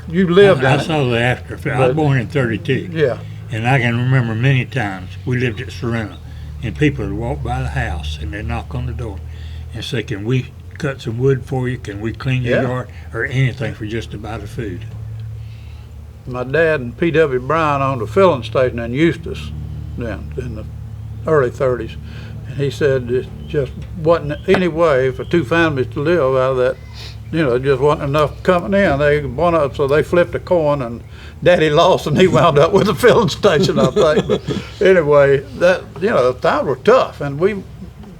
you lived I in it. saw the after effect. I was born in 32. Yeah. And I can remember many times we lived at Serena, and people would walk by the house and they'd knock on the door and say, "Can we cut some wood for you? Can we clean your Yeah. yard?" Or anything for just about the food. My dad and P.W. Bryan owned a filling station in Eustis then in the early 30s. And he said it just wasn't any way for 2 families to live out of that. There just wasn't enough coming in. So they flipped a coin, and Daddy lost, and he wound up with a filling station, I think. But anyway, the times were tough, and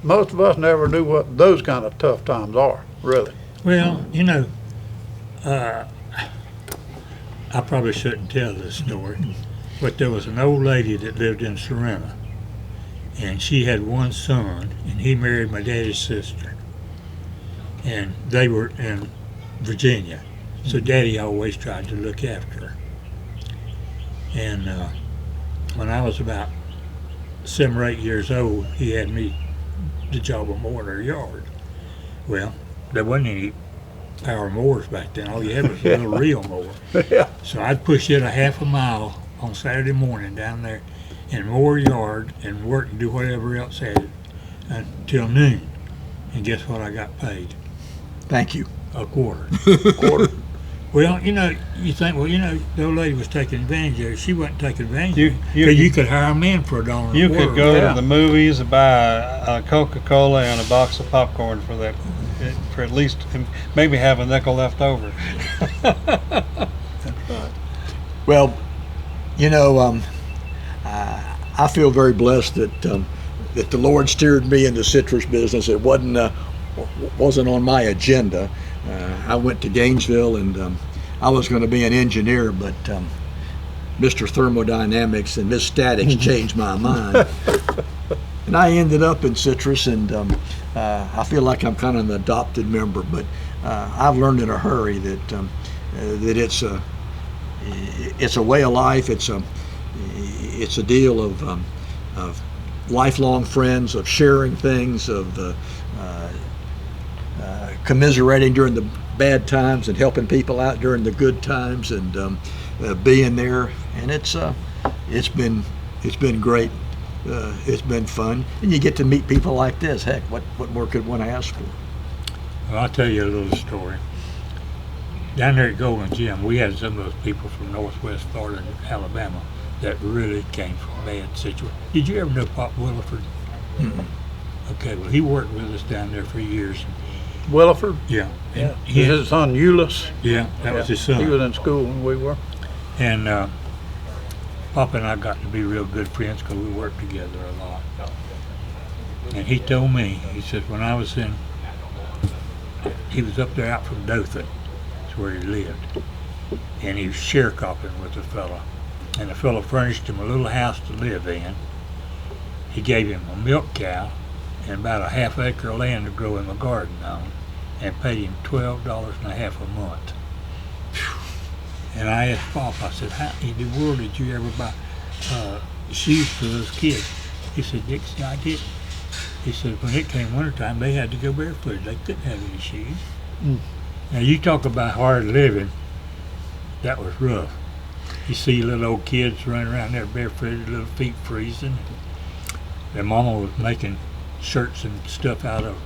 most of us never knew what those kind of tough times are, really. Well, I probably shouldn't tell this story, but there was an old lady that lived in Serena, and she had one son, and he married my daddy's sister, and they were in Virginia, so Daddy always tried to look after her. And when I was about 7 or 8 years old, he had me the job of mowing her yard. Well, there wasn't any power mowers back then. All you had was a little reel mower. Yeah. So I'd push it a half a mile on Saturday morning down there and mow her yard and work and do whatever else had until noon. And guess what I got paid? Thank you. A quarter. Quarter. Well, you think, the old lady was taking advantage of her. She wasn't taking advantage You- of her. you- 'Cause you could hire a man for a dollar. You a quarter. could go Yeah. to the movies and buy a Coca-Cola and a box of popcorn for that, for at least maybe have a nickel left over. Well, I feel very blessed that that the Lord steered me into citrus business. It wasn't on my agenda. I went to Gainesville, and I was going to be an engineer, but Mr. Thermodynamics and Miss Statics changed my mind. And I ended up in citrus, and I feel like I'm kind of an adopted member, but I've learned in a hurry that that it's a way of life. It's a deal of lifelong friends, of sharing things, of commiserating during the bad times and helping people out during the good times, and being there. And it's been great. It's been fun, and you get to meet people like this. Heck, what more could one ask for? Well, I'll tell you a little story. Down there at Golden Gym, we had some of those people from Northwest Florida and Alabama that really came from bad situations. Did you ever know Pop Williford? Mm-mm. Okay, well, he worked with us down there for years. Williford? Yeah. Yeah. And he, His son Euless. yeah, that was his son. He was in school when we were. And Papa and I got to be real good friends because we worked together a lot. And he told me, he said, when I was he was up there out from Dothan, that's where he lived. And he was sharecropping with a fella. And the fella furnished him a little house to live in. He gave him a milk cow and about a half acre of land to grow him a garden on, and paid him $12.50 a month. And I asked Pop, I said, how in the world did you ever buy shoes for those kids? He said, Dixie, I did. He said, when it came wintertime, they had to go barefooted. They couldn't have any shoes. Mm. Now, you talk about hard living, that was rough. You see little old kids running around there barefooted, little feet freezing. Their mama was making shirts and stuff out of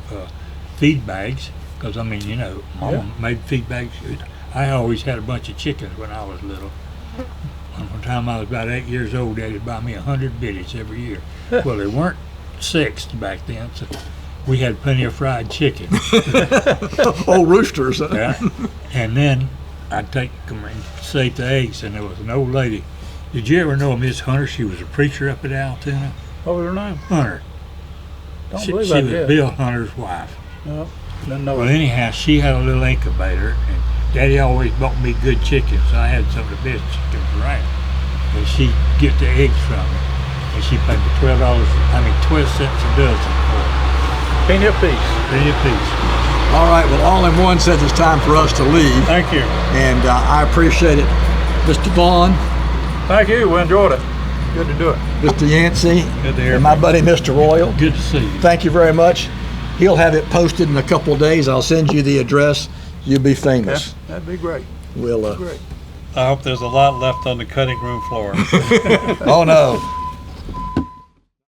feed bags, because, I mean, you know, mama made feed bags. I always had a bunch of chickens when I was little. And one time I was about 8 years old, Daddy'd buy me 100 biddies every year. Well, they weren't sexed back then, so we had plenty of fried chicken. Old roosters. Huh? Yeah. And then I'd take them and save the eggs, and there was an old lady. Did you ever know Miss Hunter? She was a preacher up at Altoona. What was her name? Hunter. Don't She believe I was did. Bill Hunter's wife. No, didn't know. Well, anyhow, she had a little incubator, and Daddy always bought me good chickens, so I had some of the best chickens around. And she'd get the eggs from me, and she paid me 12 cents a dozen for it. Penny a piece. Penny a piece. All right, well, All in One says it's time for us to leave, Thank you. and I appreciate it. Mr. Vaughn, Thank you. We enjoyed it. Good to do it. Mr. Yancey, Good to hear and from my you. buddy Mr. Royal, Good to see you. thank you very much. He'll have it posted in a couple of days. I'll send you the address. You'll be famous. That'd be great. We'll, Great. I hope there's a lot left on the cutting room floor. oh no,